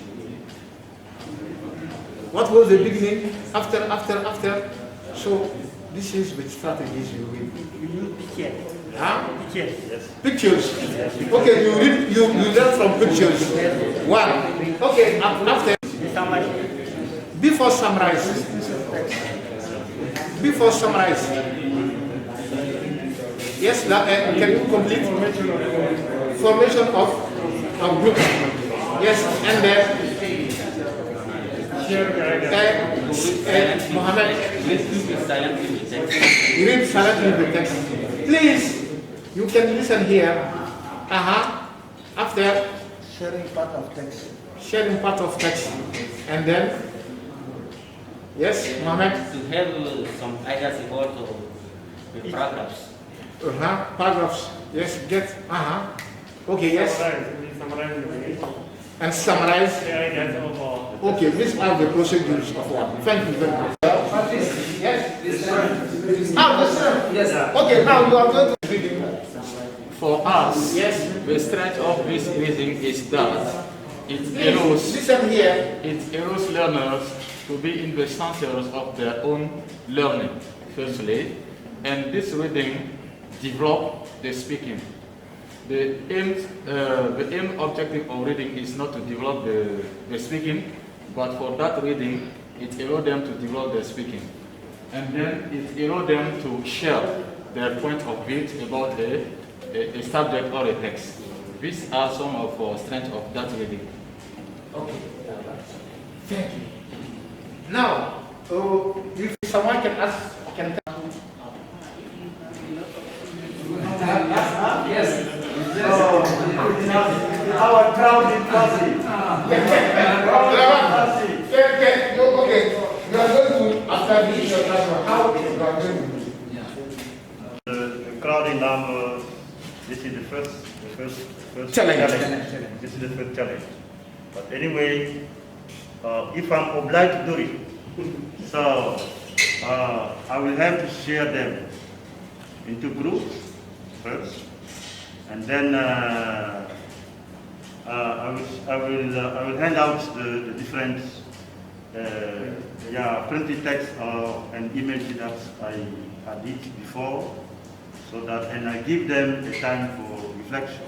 What was the beginning, after? So this is the strategies you read. We use pictures. Huh? Pictures. Yes. Pictures. Okay, you learn from pictures. 1. Okay, after. Before summarize. Yes, can you complete formation of group? Yes, and then Mohammed, Read silently the text. read silently the text. Please, you can listen here. After Sharing part of text. sharing part of text. And then, yes, Mohammed? To have some ideas about the paragraphs. Paragraphs. Yes, get, Okay, yes. And summarize. Okay, these are the procedures of one. Thank you very much. Yes. This Yes. Okay, now you are going to read. For us, Yes. the strength of this reading is that it allows, Listen here. it allows learners to be in the center of their own learning, firstly, and this reading develop the speaking. The aim objective of reading is not to develop the speaking, but for that reading, it allows them to develop their speaking. And then it allows them to share their point of view about a subject or a text. These are some of the strengths of that reading. Okay. Thank you. Now, if someone can ask, can tell. Yes. Our crowd is classy. Okay. You are going to, after this, your classroom, how you are going to do? The crowding number, this is the first Challenge. This is the first challenge. But anyway, if I'm obliged to do it, so I will have to share them into groups first, and then I will hand out the different printed text and image that I did before, so that, and I give them a time for reflection,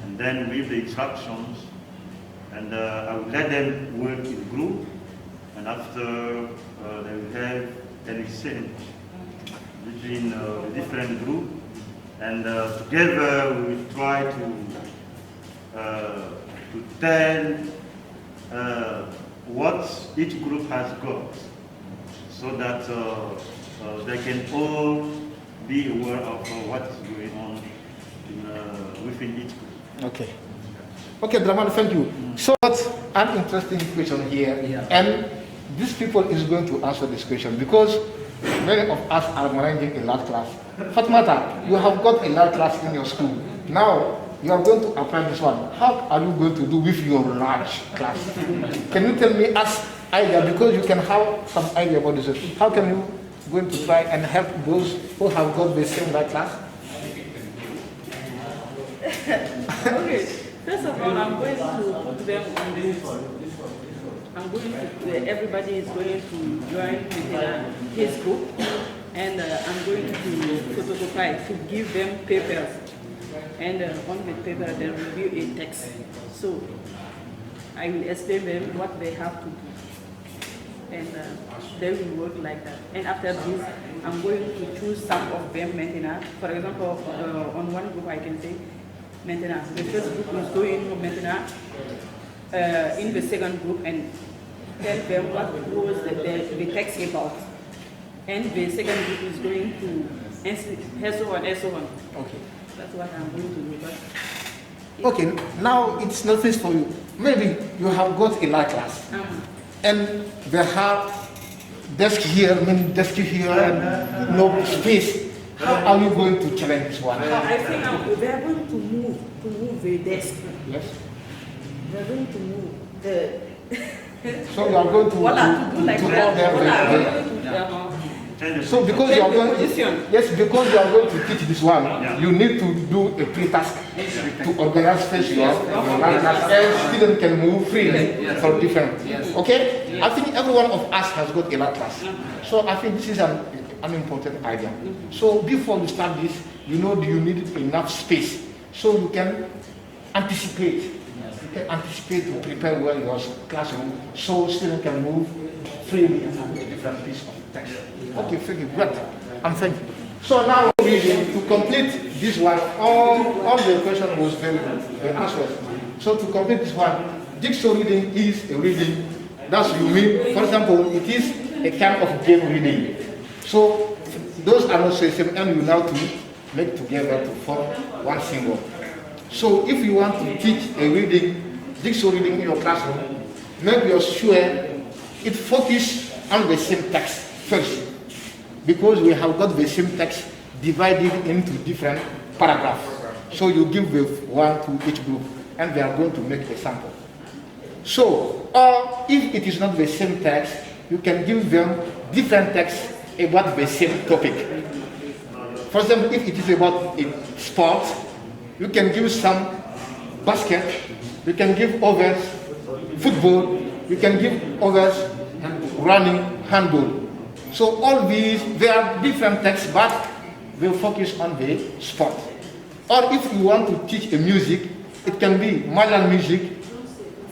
and then with the instructions, and I will let them work in a group, and after they will have an exchange between the different groups, and together we will try to tell what each group has got, so that they can all be aware of what is going on within each group. Okay. Okay, Draman, thank you. So that's an interesting question here. Yeah. And these people is going to answer this question because many of us are managing a large class. Fatmata, you have got a large class in your school. Now, you are going to apply this one. How are you going to do with your large class? Can you tell me as idea, because you can have some idea about this, how can you going to try and help those who have got the same large class? Okay, first of all, I'm going to put them on this. I'm going to, everybody is going to join his group, and I'm going to photocopy, to give them papers. And on the paper there will be a text. So I will explain them what they have to do. And they will work like that. And after this, I'm going to choose some of them maintenance. For example, on one group I can say maintenance. The first group is going for maintenance in the second group and tell them what was the text about. And the second group is going to and so on and so on. Okay. That's what I'm going to do. But okay, now it's nothing for you. Maybe you have got a large class. And they have desk here, desk here, and no space. How are you going to challenge this one? I think they are going to move the desk. Yes. They are going to move the. So you are going to like that. So because you are going to, yes, because you are going to teach this one, you need to do a pre-task to organize space your class, and students can move freely for different. Okay? I think every one of us has got a lab class. So I think this is an important idea. So before you start this, you know you need enough space so you can anticipate. You can anticipate to prepare well your classroom so students can move freely on a different piece of text. Okay, thank you. Great. And thank you. So now reading, to complete this one, all the question was very answered. So to complete this one, dictionary reading is a reading That's you mean, for example, it is a kind of game reading. So those are not the same, and you now to make together to form one symbol. So if you want to teach a reading, dictionary reading in your classroom, make sure it focus on the same text first, because we have got the same text divided into different paragraphs. So you give the one to each group, and they are going to make a sample. So, or if it is not the same text, you can give them different texts about the same topic. For example, if it is about sport, you can give some basket, you can give others football, you can give others running, handball. So all these, they are different texts, but they focus on the sport. Or if you want to teach a music, it can be Malayan music,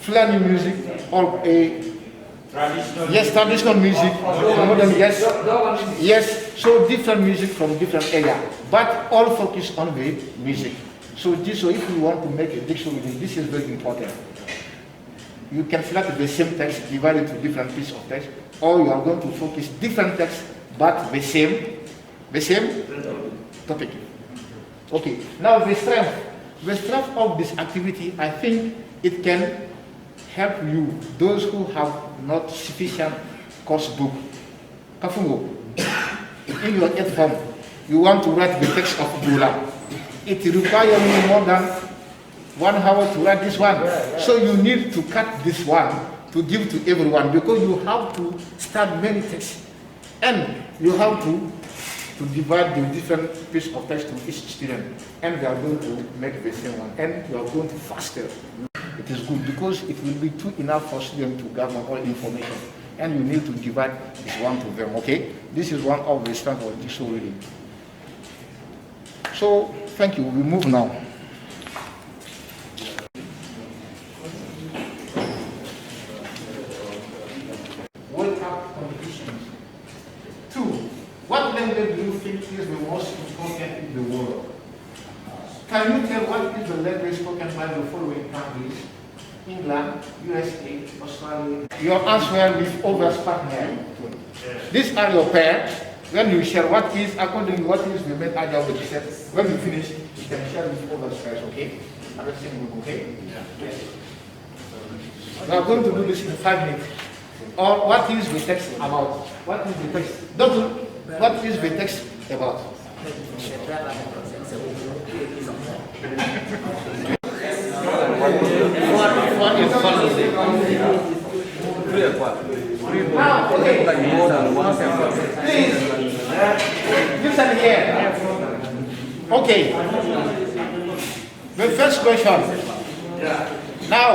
Fulani music, or a traditional music, modern, yes, so different music from different areas, but all focus on the music. So if you want to make a dictionary, this is very important. You can select the same text, divide it into different pieces of text, or you are going to focus different texts, but the same topic. Okay, now the strength of this activity, I think it can help you, those who have not sufficient course book. Kafungo, in your 8th form, you want to write the text of Dioila. It requires you more than 1 hour to write this one. So you need to cut this one to give to everyone, because you have to start many texts. And you have to divide the different pieces of text to each student. And they are going to make the same one. And you are going to faster. It is good because it will be too enough for students to gather all information. And you need to divide this one to them, okay? This is one of the strengths of dictionary reading. So, thank you. We move now. World Cup competitions. 2. What language do you think is the most important in the world? Can you tell what is the language spoken by the following countries? England, USA, Australia. Your answer with others partner. These are your pairs. When you share what is, according to what is the main idea of the set, when you finish, you can share with others first, okay? Everything will be okay? Yes. We are going to do this in 5 minutes. Or what is the text about? What is the text? What is the text about? Now, okay. Please, listen here. Okay. The first question. Now,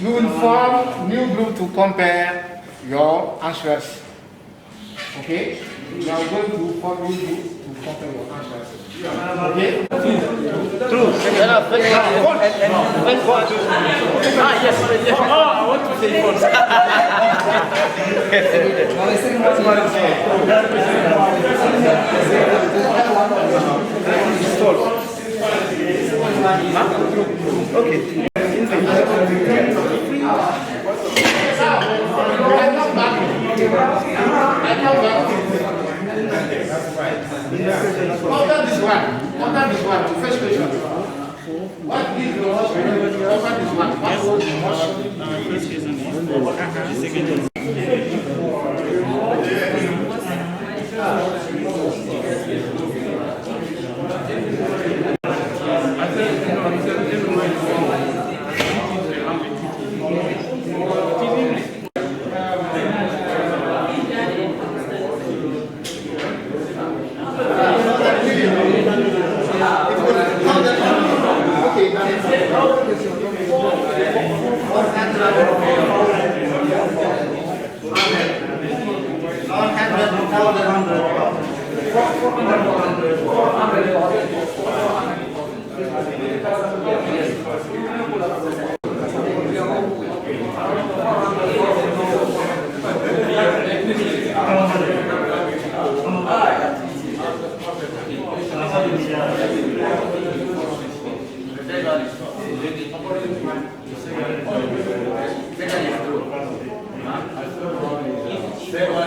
we will form new group to compare your answers. Okay? We are going to form new group to compare your answers. Okay? True. Yes. Oh, I want to say false. Okay. Under this one, the first question. What is the most under this one? What was the most?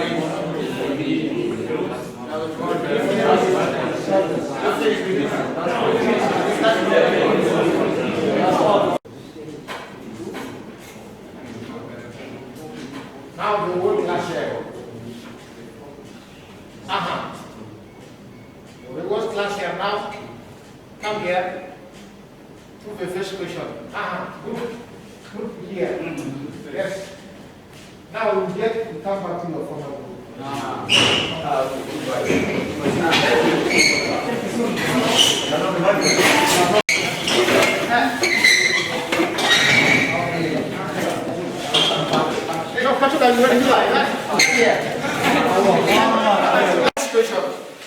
Now the whole class here. The whole class here now. Come here. To the first question. Group here. Yes. Now we get to come back to your former group.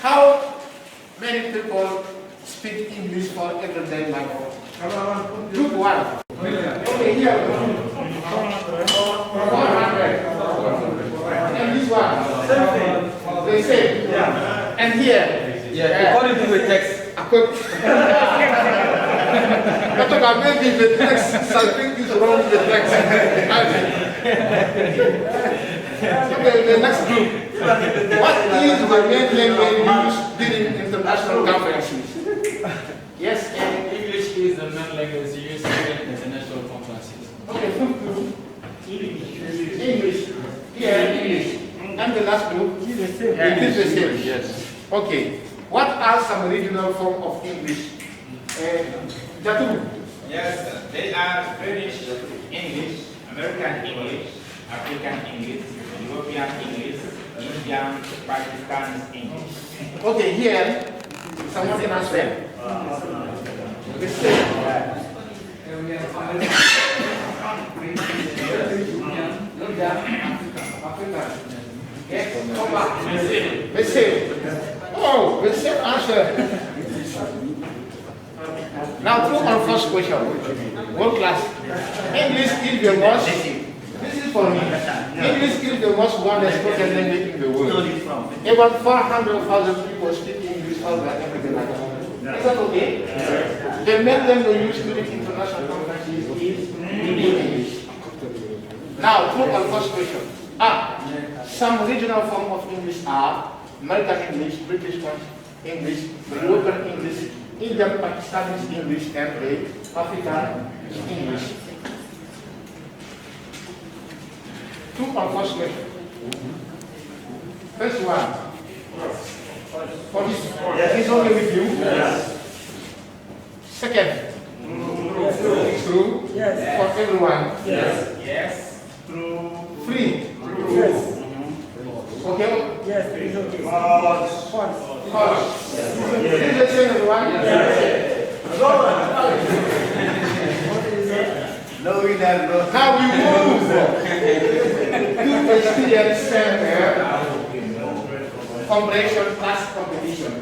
How many people speak English for everyday life? Group one. Okay, here. 400. And this one. The same. Yeah. And here. Yeah, according to the text. Maybe the text, something is wrong with the text. Okay, the next group. What is the main language used during international conferences? Yes, English is the main language used during international conferences. Okay, group. English. Here, English. And the last group? It is the same. Yes. Okay. What are some regional forms of English? Jatu? Yes, they are British English, American English, African English, European English, Indian, Pakistanese English. Okay, here, someone can answer. Let's see. Oh, the same answer. Now, through our first question, world class. English is the most, this is for me, English is the most widely spoken language in the world. About 400,000 people speak English all the everyday life. Is that okay? The main language used during international conferences is English. Now, through our first question. Some regional forms of English are American English, British English, European English, Indian, Pakistanese English, and the African English. Two or first question. First one. For this, is only with you? Yes. Second. True. Yes. For everyone? Yes. Yes. True. Free. True. Yes. Okay? Yes, it's okay. False. False. Yes. Is the same everyone? Yes. No, we never go. Now we move to the student center comparison class competition.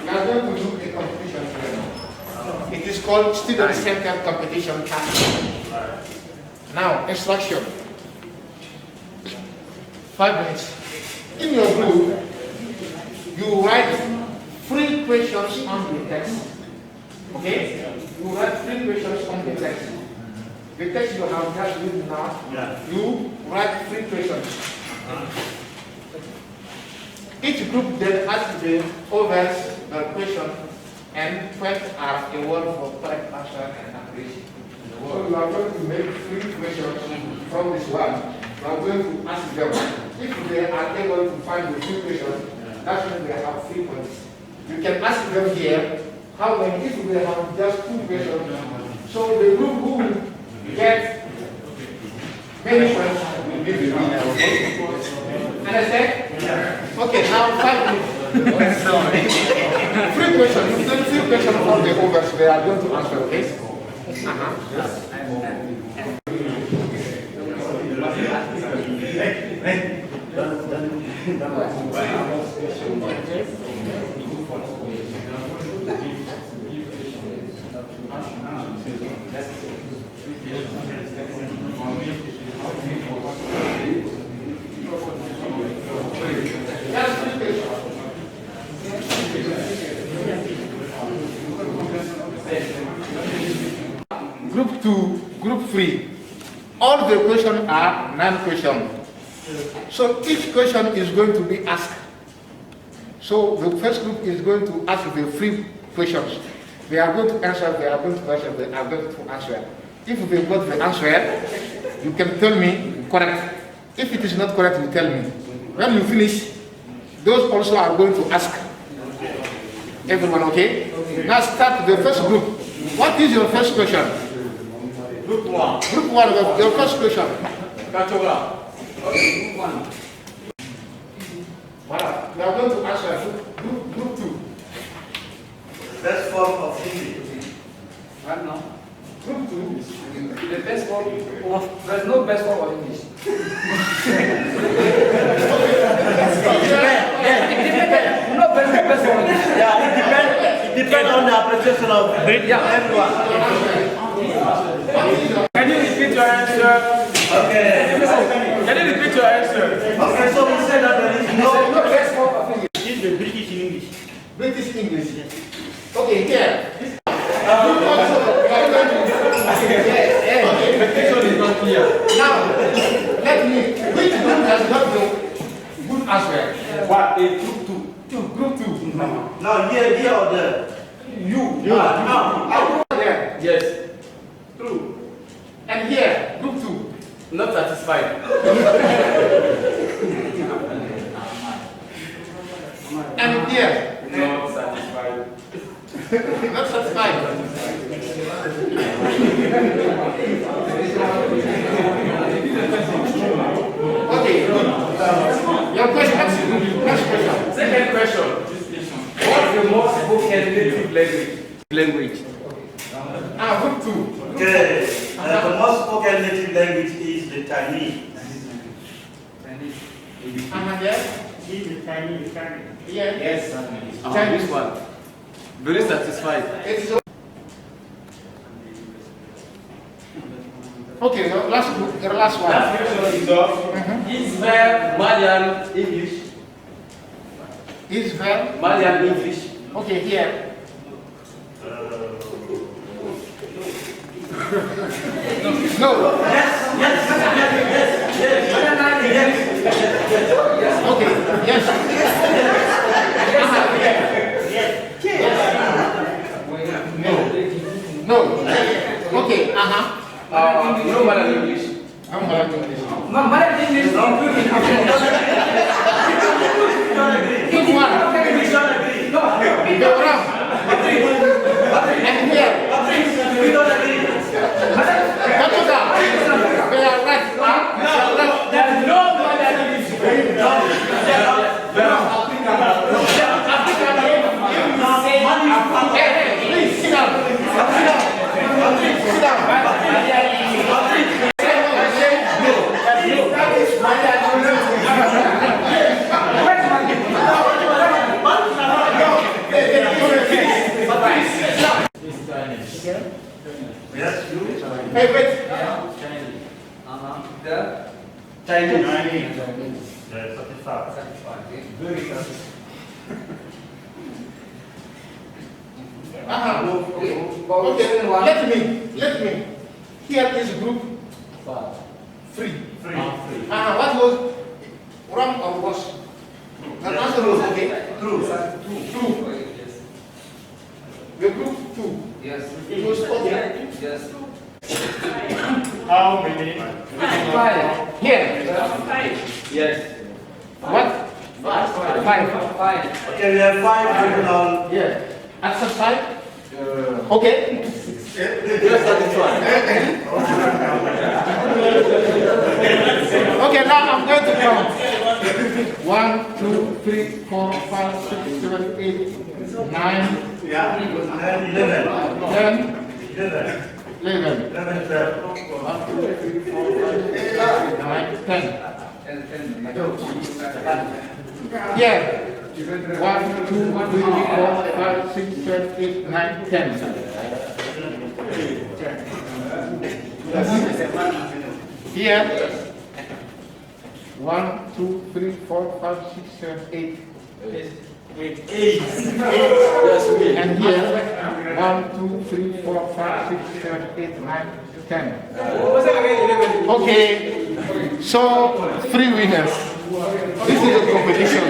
We are going to do a competition here now. It is called student center competition class. Now, instruction. 5 minutes. In your group, you write 3 questions on the text. Okay? You write 3 questions on the text. The text you have just written now, you write 3 questions. Each group then asks the others the question, and 12 are a word for correct answer and accuracy. So you are going to make 3 questions from this one. You are going to ask them. If they are able to find the 3 questions, that means they have 3 points. You can ask them here, how many, if they have just 2 questions. So the group who will get many points will be the winner. Understand? Okay, now 5 minutes. 3 questions. 3 questions from the overs they are going to answer, okay? Group 2, Group 3. All the questions are non-questions. So each question is going to be asked. So the first group is going to ask the 3 questions. They are going to answer, they are going to answer, they are going to answer. If they got the answer, you can tell me correct. If it is not correct, you tell me. When you finish, those also are going to ask. Everyone okay? Now start the first group. What is your first question? Group 1. Group 1, your first question. Kachola. Group 1. Voilà. You are going to answer group 2. Best form of English. Right now. Group 2. The best form of, there's no best form of English. No best form of English. Yeah, it depends on the appreciation of everyone. Can you repeat your answer? Okay. Can you repeat your answer? Okay, so we said that there is no best form of English. This is the British English. British English. Okay, here. The question is not clear. Now, let me, which group has got the good answer? What? Group 2. Group 2. No, here or there. You. No. There. Yes. True. And here, group 2. Not satisfied. And here. Not satisfied. Not satisfied. Okay, good. Your question. Next question. Second question. What's the most spoken native language? Group 2. Okay. The most spoken native language is the Chinese. Yes. This is the Chinese. Yes. This one. Very satisfied. Okay, the last one. Last question is is there Malian English? Is there Malian English? Okay, here. No. Yes. Okay, yes. No. Okay, No Malian English. No Malian English. No, Malian English is good in Africa. Good one. No, Go around. And here. We don't agree. Kachuka. They are right. There is no Malian English. Please sit down. Sit down. Yes, you. Hey, wait. Chinese. Very satisfied. Okay, let me. Here is group 3. What was wrong or was? The answer was okay. True. The group 2. Yes. It was okay. Yes. How many? Five. Here. Yes. What? 5. Okay, we have 5 regional. Yeah. Exercise. Okay. Yes, satisfied. Okay, now I'm going to count. 1, 2, 3, 4, 5, 6, 7, 8, 9, Yeah. 11. 11. 11, 1, 2, 3, 4, 5, 6, 7, 8, 9, 10. Yeah. 1, 2, 3, 4, 5, 6, 7, 8, 9, 10. Here. 1, 2, 3, 4, 5, 6, 7, 8. 8. Yes, we. And here, 1, 2, 3, 4, 5, 6, 7, 8, 9, 10. Okay. So, 3 winners. This is a competition.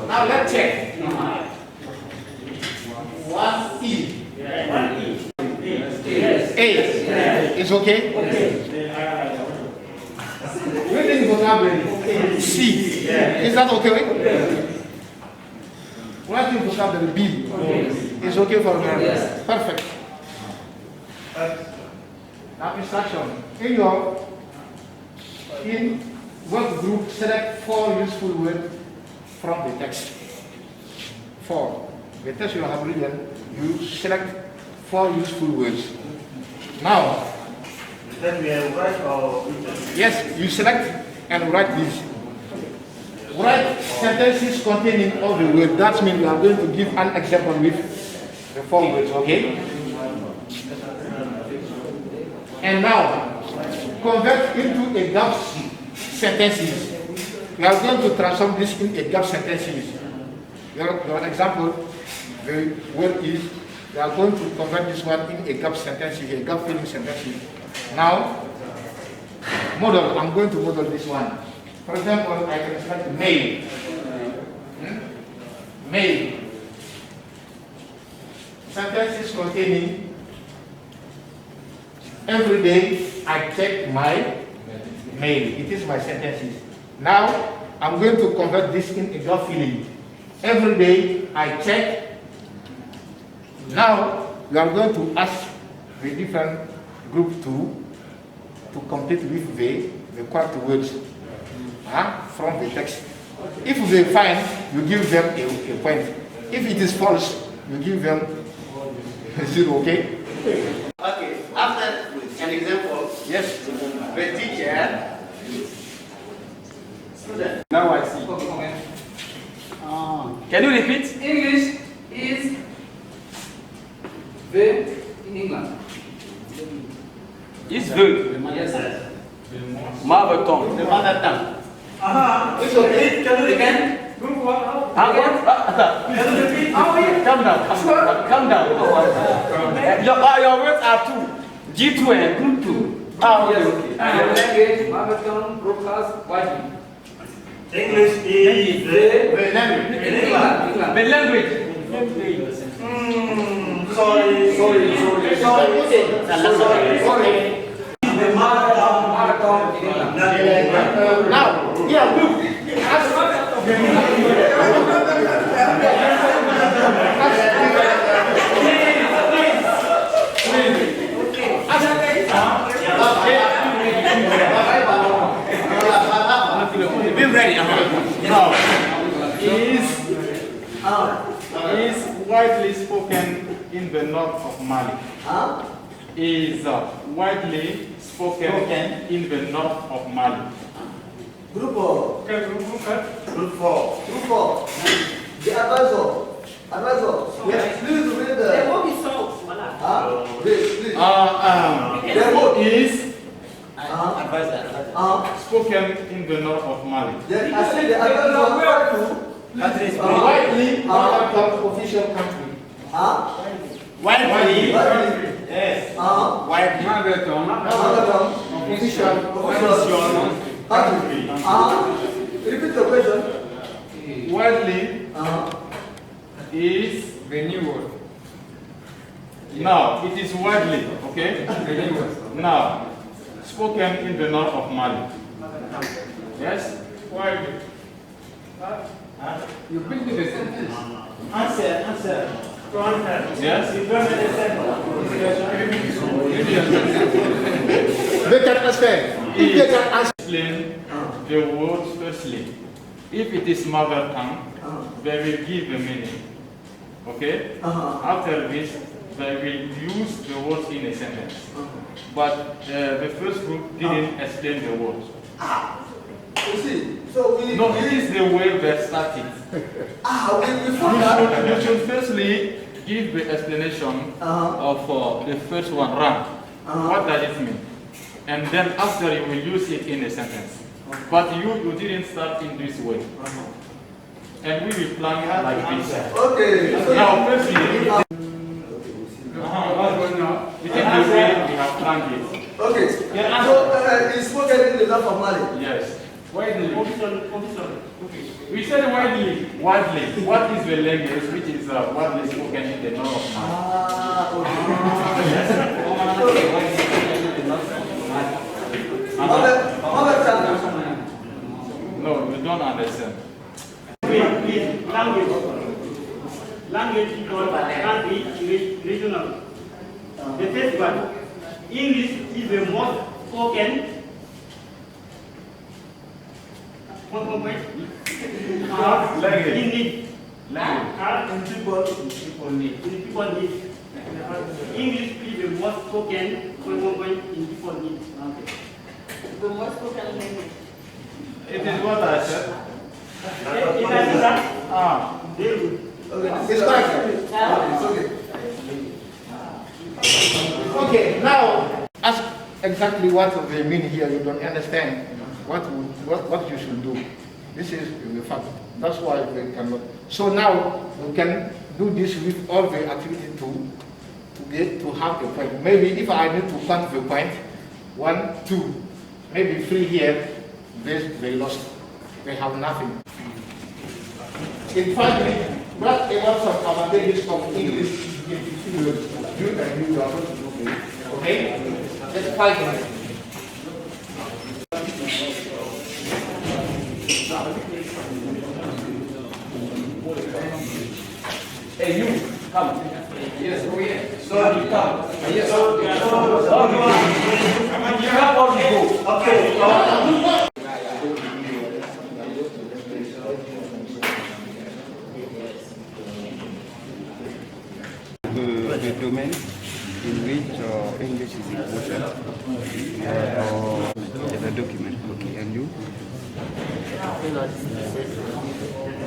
Now let's check. 1E. 8. Is okay? Reading vocabulary. C. Is that okay? Writing vocabulary. B. Is okay for me? Yes. Perfect. Now instruction. In work group, select 4 useful words from the text. 4. The text you have written, you select 4 useful words. Now, then we have write or yes, you select and write this. Write sentences containing all the words. That means we are going to give an example with the 4 words, okay? And now, convert into a gap sentences. We are going to transform this in a gap sentences. Your example, the word is, we are going to convert this one in a gap sentences, a gap filling sentences. Now, model, I'm going to model this one. For example, I can select mail. Mail. Sentences containing, every day I check my mail. It is my sentences. Now, I'm going to convert this in a gap filling. Every day I check. Now, we are going to ask the different group to complete with the correct words from the text. If they find, you give them a point. If it is false, you give them 0, okay? Okay, after an example, yes, the teacher, student. Now I see. Can you repeat? English is the in England. Is the Yes. mother tongue. The mother tongue. It's okay. Can you again? Group one. Can you repeat? Calm down. Calm down. Your words are 2. G2 and group 2. Yes. Language, mother tongue, broadcast, widely. English is The language. England. The language. Sorry. The mother tongue in England. Now, yeah, look. Be ready. Now, is widely spoken in the north of Mali. Is widely spoken in the north of Mali. Group 4. Group 4. Group 4. The advisor. Advisor. Yes, please read the. Please. The word is Advisor. spoken in the north of Mali. Then I say the advisor. Widely official country. Widely. Yes. Widely. Mother tongue. Official Country. Repeat the question. Widely is the new word. Now, it is widely, okay? The new word. Now, spoken in the north of Mali. Yes? Widely. You bring me the sentence. Answer. Yes? They can understand. If they can answer. Explain the words firstly. If it is mother tongue, they will give the meaning. Okay? After this, they will use the words in a sentence. But the first group didn't explain the words. You see, so we... No, it is the way they started. You should firstly give the explanation of the first one, run. What does it mean? And then after you will use it in a sentence. But you didn't start in this way. And we will plan like this. Okay. Now, firstly, it is the way we have planned it. Okay. So, it's spoken in the north of Mali? Yes. Widely. We said widely. Widely. What is the language which is widely spoken in the north of Mali? No, you don't understand. Language regional. The first one, English is the most spoken. Language. People need. English is the most spoken in people need. The most spoken language. It is what I said. It's correct. Okay, now ask exactly what they mean here. You don't understand what you should do. This is the fact. That's why we cannot. So now we can do this with all the activity to have a point. Maybe if I need to count the point, 1, 2, maybe 3 here, they lost. They have nothing. In 5 minutes, what about some advantages of English in 15 words? You and you are going to do it. Okay? That's 5 minutes. Hey, you, come. Yes, go here. So, you come. Yes. So, you have all to go. Okay. The domain in which English is important, the document. Okay, and you?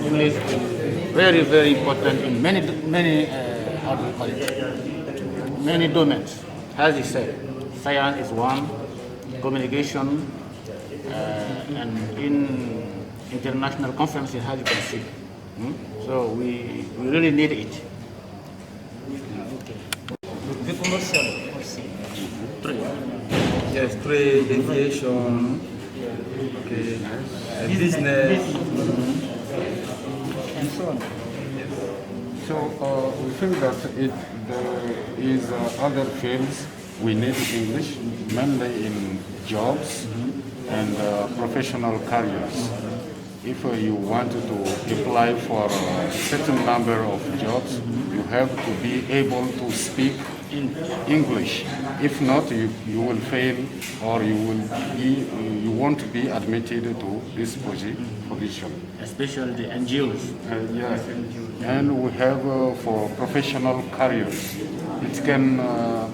English is very, very important in many domains. As he said, science is one, communication, and in international conferences, as you can see. So we really need it. The commercial trade. Yes, trade, aviation, okay, business, and so on. So we think that there is other fields we need English, mainly in jobs and professional careers. If you want to apply for a certain number of jobs, you have to be able to speak English. If not, you will fail, or you won't be admitted to this position. Especially the NGOs. Yes. And we have for professional careers. It can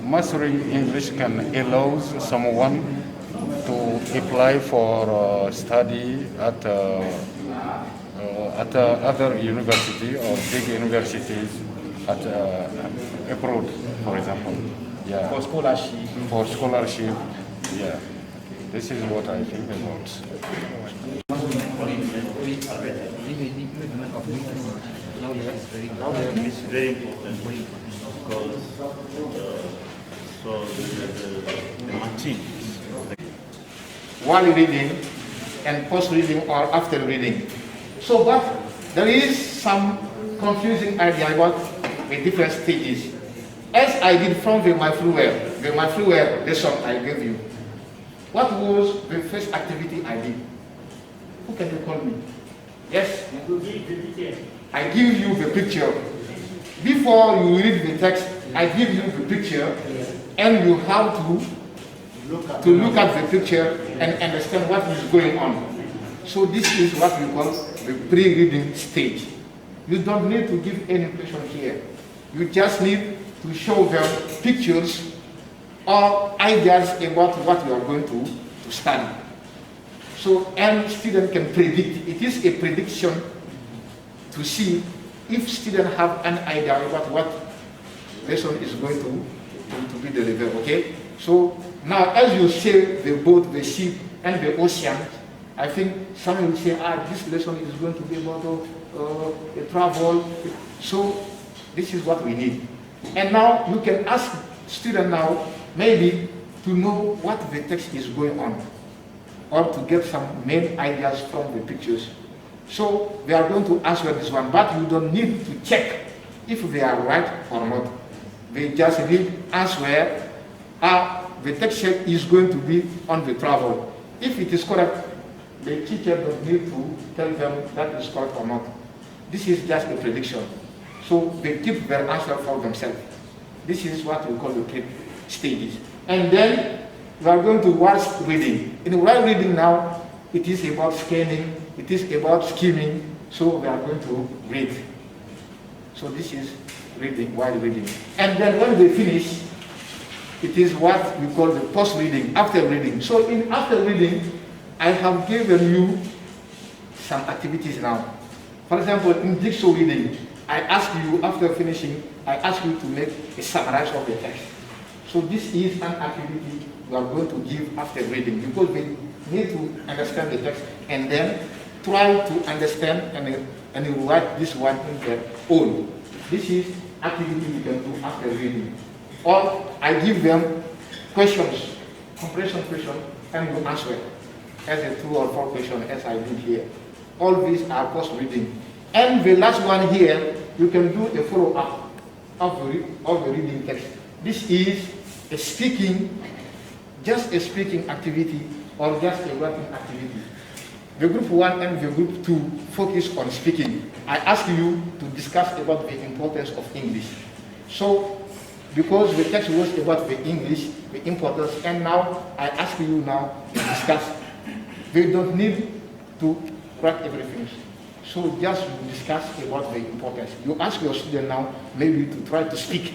mastering English can allow someone to apply for study at other university or big universities at abroad, for example. Yeah. For scholarship. For scholarship. Yeah. This is what I think about. It's very important because so the machine. While reading and post-reading or after reading. So, but there is some confusing idea about the different stages. As I did from the my fluware lesson I gave you. What was the first activity I did? Who can you call me? Yes? I give you the picture. Before you read the text, I give you the picture, and you have to look at the picture and understand what is going on. So this is what we call the pre-reading stage. You don't need to give any question here. You just need to show them pictures or ideas about what you are going to study. So, and student can predict. It is a prediction to see if students have an idea about what lesson is going to be delivered, okay? So now as you say the boat, the ship, and the ocean, I think some will say, this lesson is going to be about travel. So this is what we need. And now you can ask students now, maybe to know what the text is going on, or to get some main ideas from the pictures. So they are going to answer this one, but you don't need to check if they are right or not. They just read, answer, the text is going to be on the travel. If it is correct, the teacher doesn't need to tell them that is correct or not. This is just a prediction. So they keep their answer for themselves. This is what we call the prep stages. And then we are going to watch reading. In while reading now, it is about scanning, it is about skimming, so we are going to read. So this is reading, while reading. And then when they finish, it is what we call the post-reading, after reading. So in after reading, I have given you some activities now. For example, in dictionary reading, I ask you, after finishing, I ask you to make a summary of the text. So this is an activity we are going to give after reading, because we need to understand the text and then try to understand and you write this one in their own. This is activity you can do after reading. Or I give them questions, comprehension question, and you answer as a 2 or 4 question as I did here. All these are post-reading. And the last one here, you can do a follow-up of the reading text. This is a speaking, just a speaking activity or just a writing activity. The group 1 and the group 2 focus on speaking. I ask you to discuss about the importance of English. So, because the text was about the English, the importance, and now I ask you now to discuss. They don't need to write everything. So just discuss about the importance. You ask your student now maybe to try to speak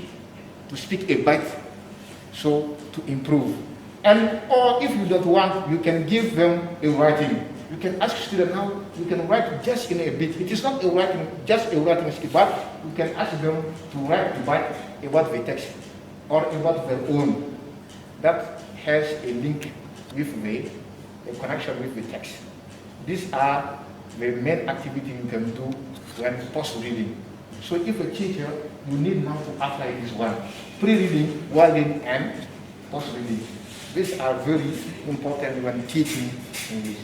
a bit, so to improve. And or if you don't want, you can give them a writing. You can ask students now, you can write just in a bit. It is not a writing, just a writing skill, but you can ask them to write about the text or about their own. That has a link with a connection with the text. These are the main activity you can do when post-reading. So if a teacher, you need now to apply this one. Pre-reading, while reading, and post-reading. These are very important when teaching English.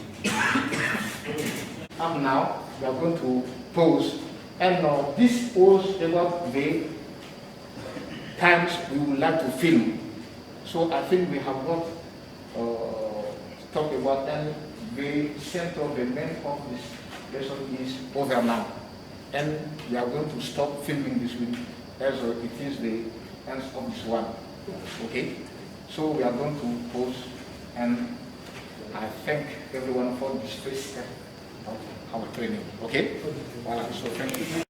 Now, we are going to pause. And this was about the times we would like to film. So I think we have not talked about them. The center of the main of this lesson is over now. And we are going to stop filming this week as it is the end of this one. Okay? So we are going to pause, and I thank everyone for this first step of our training. Okay? Voilà, so thank you.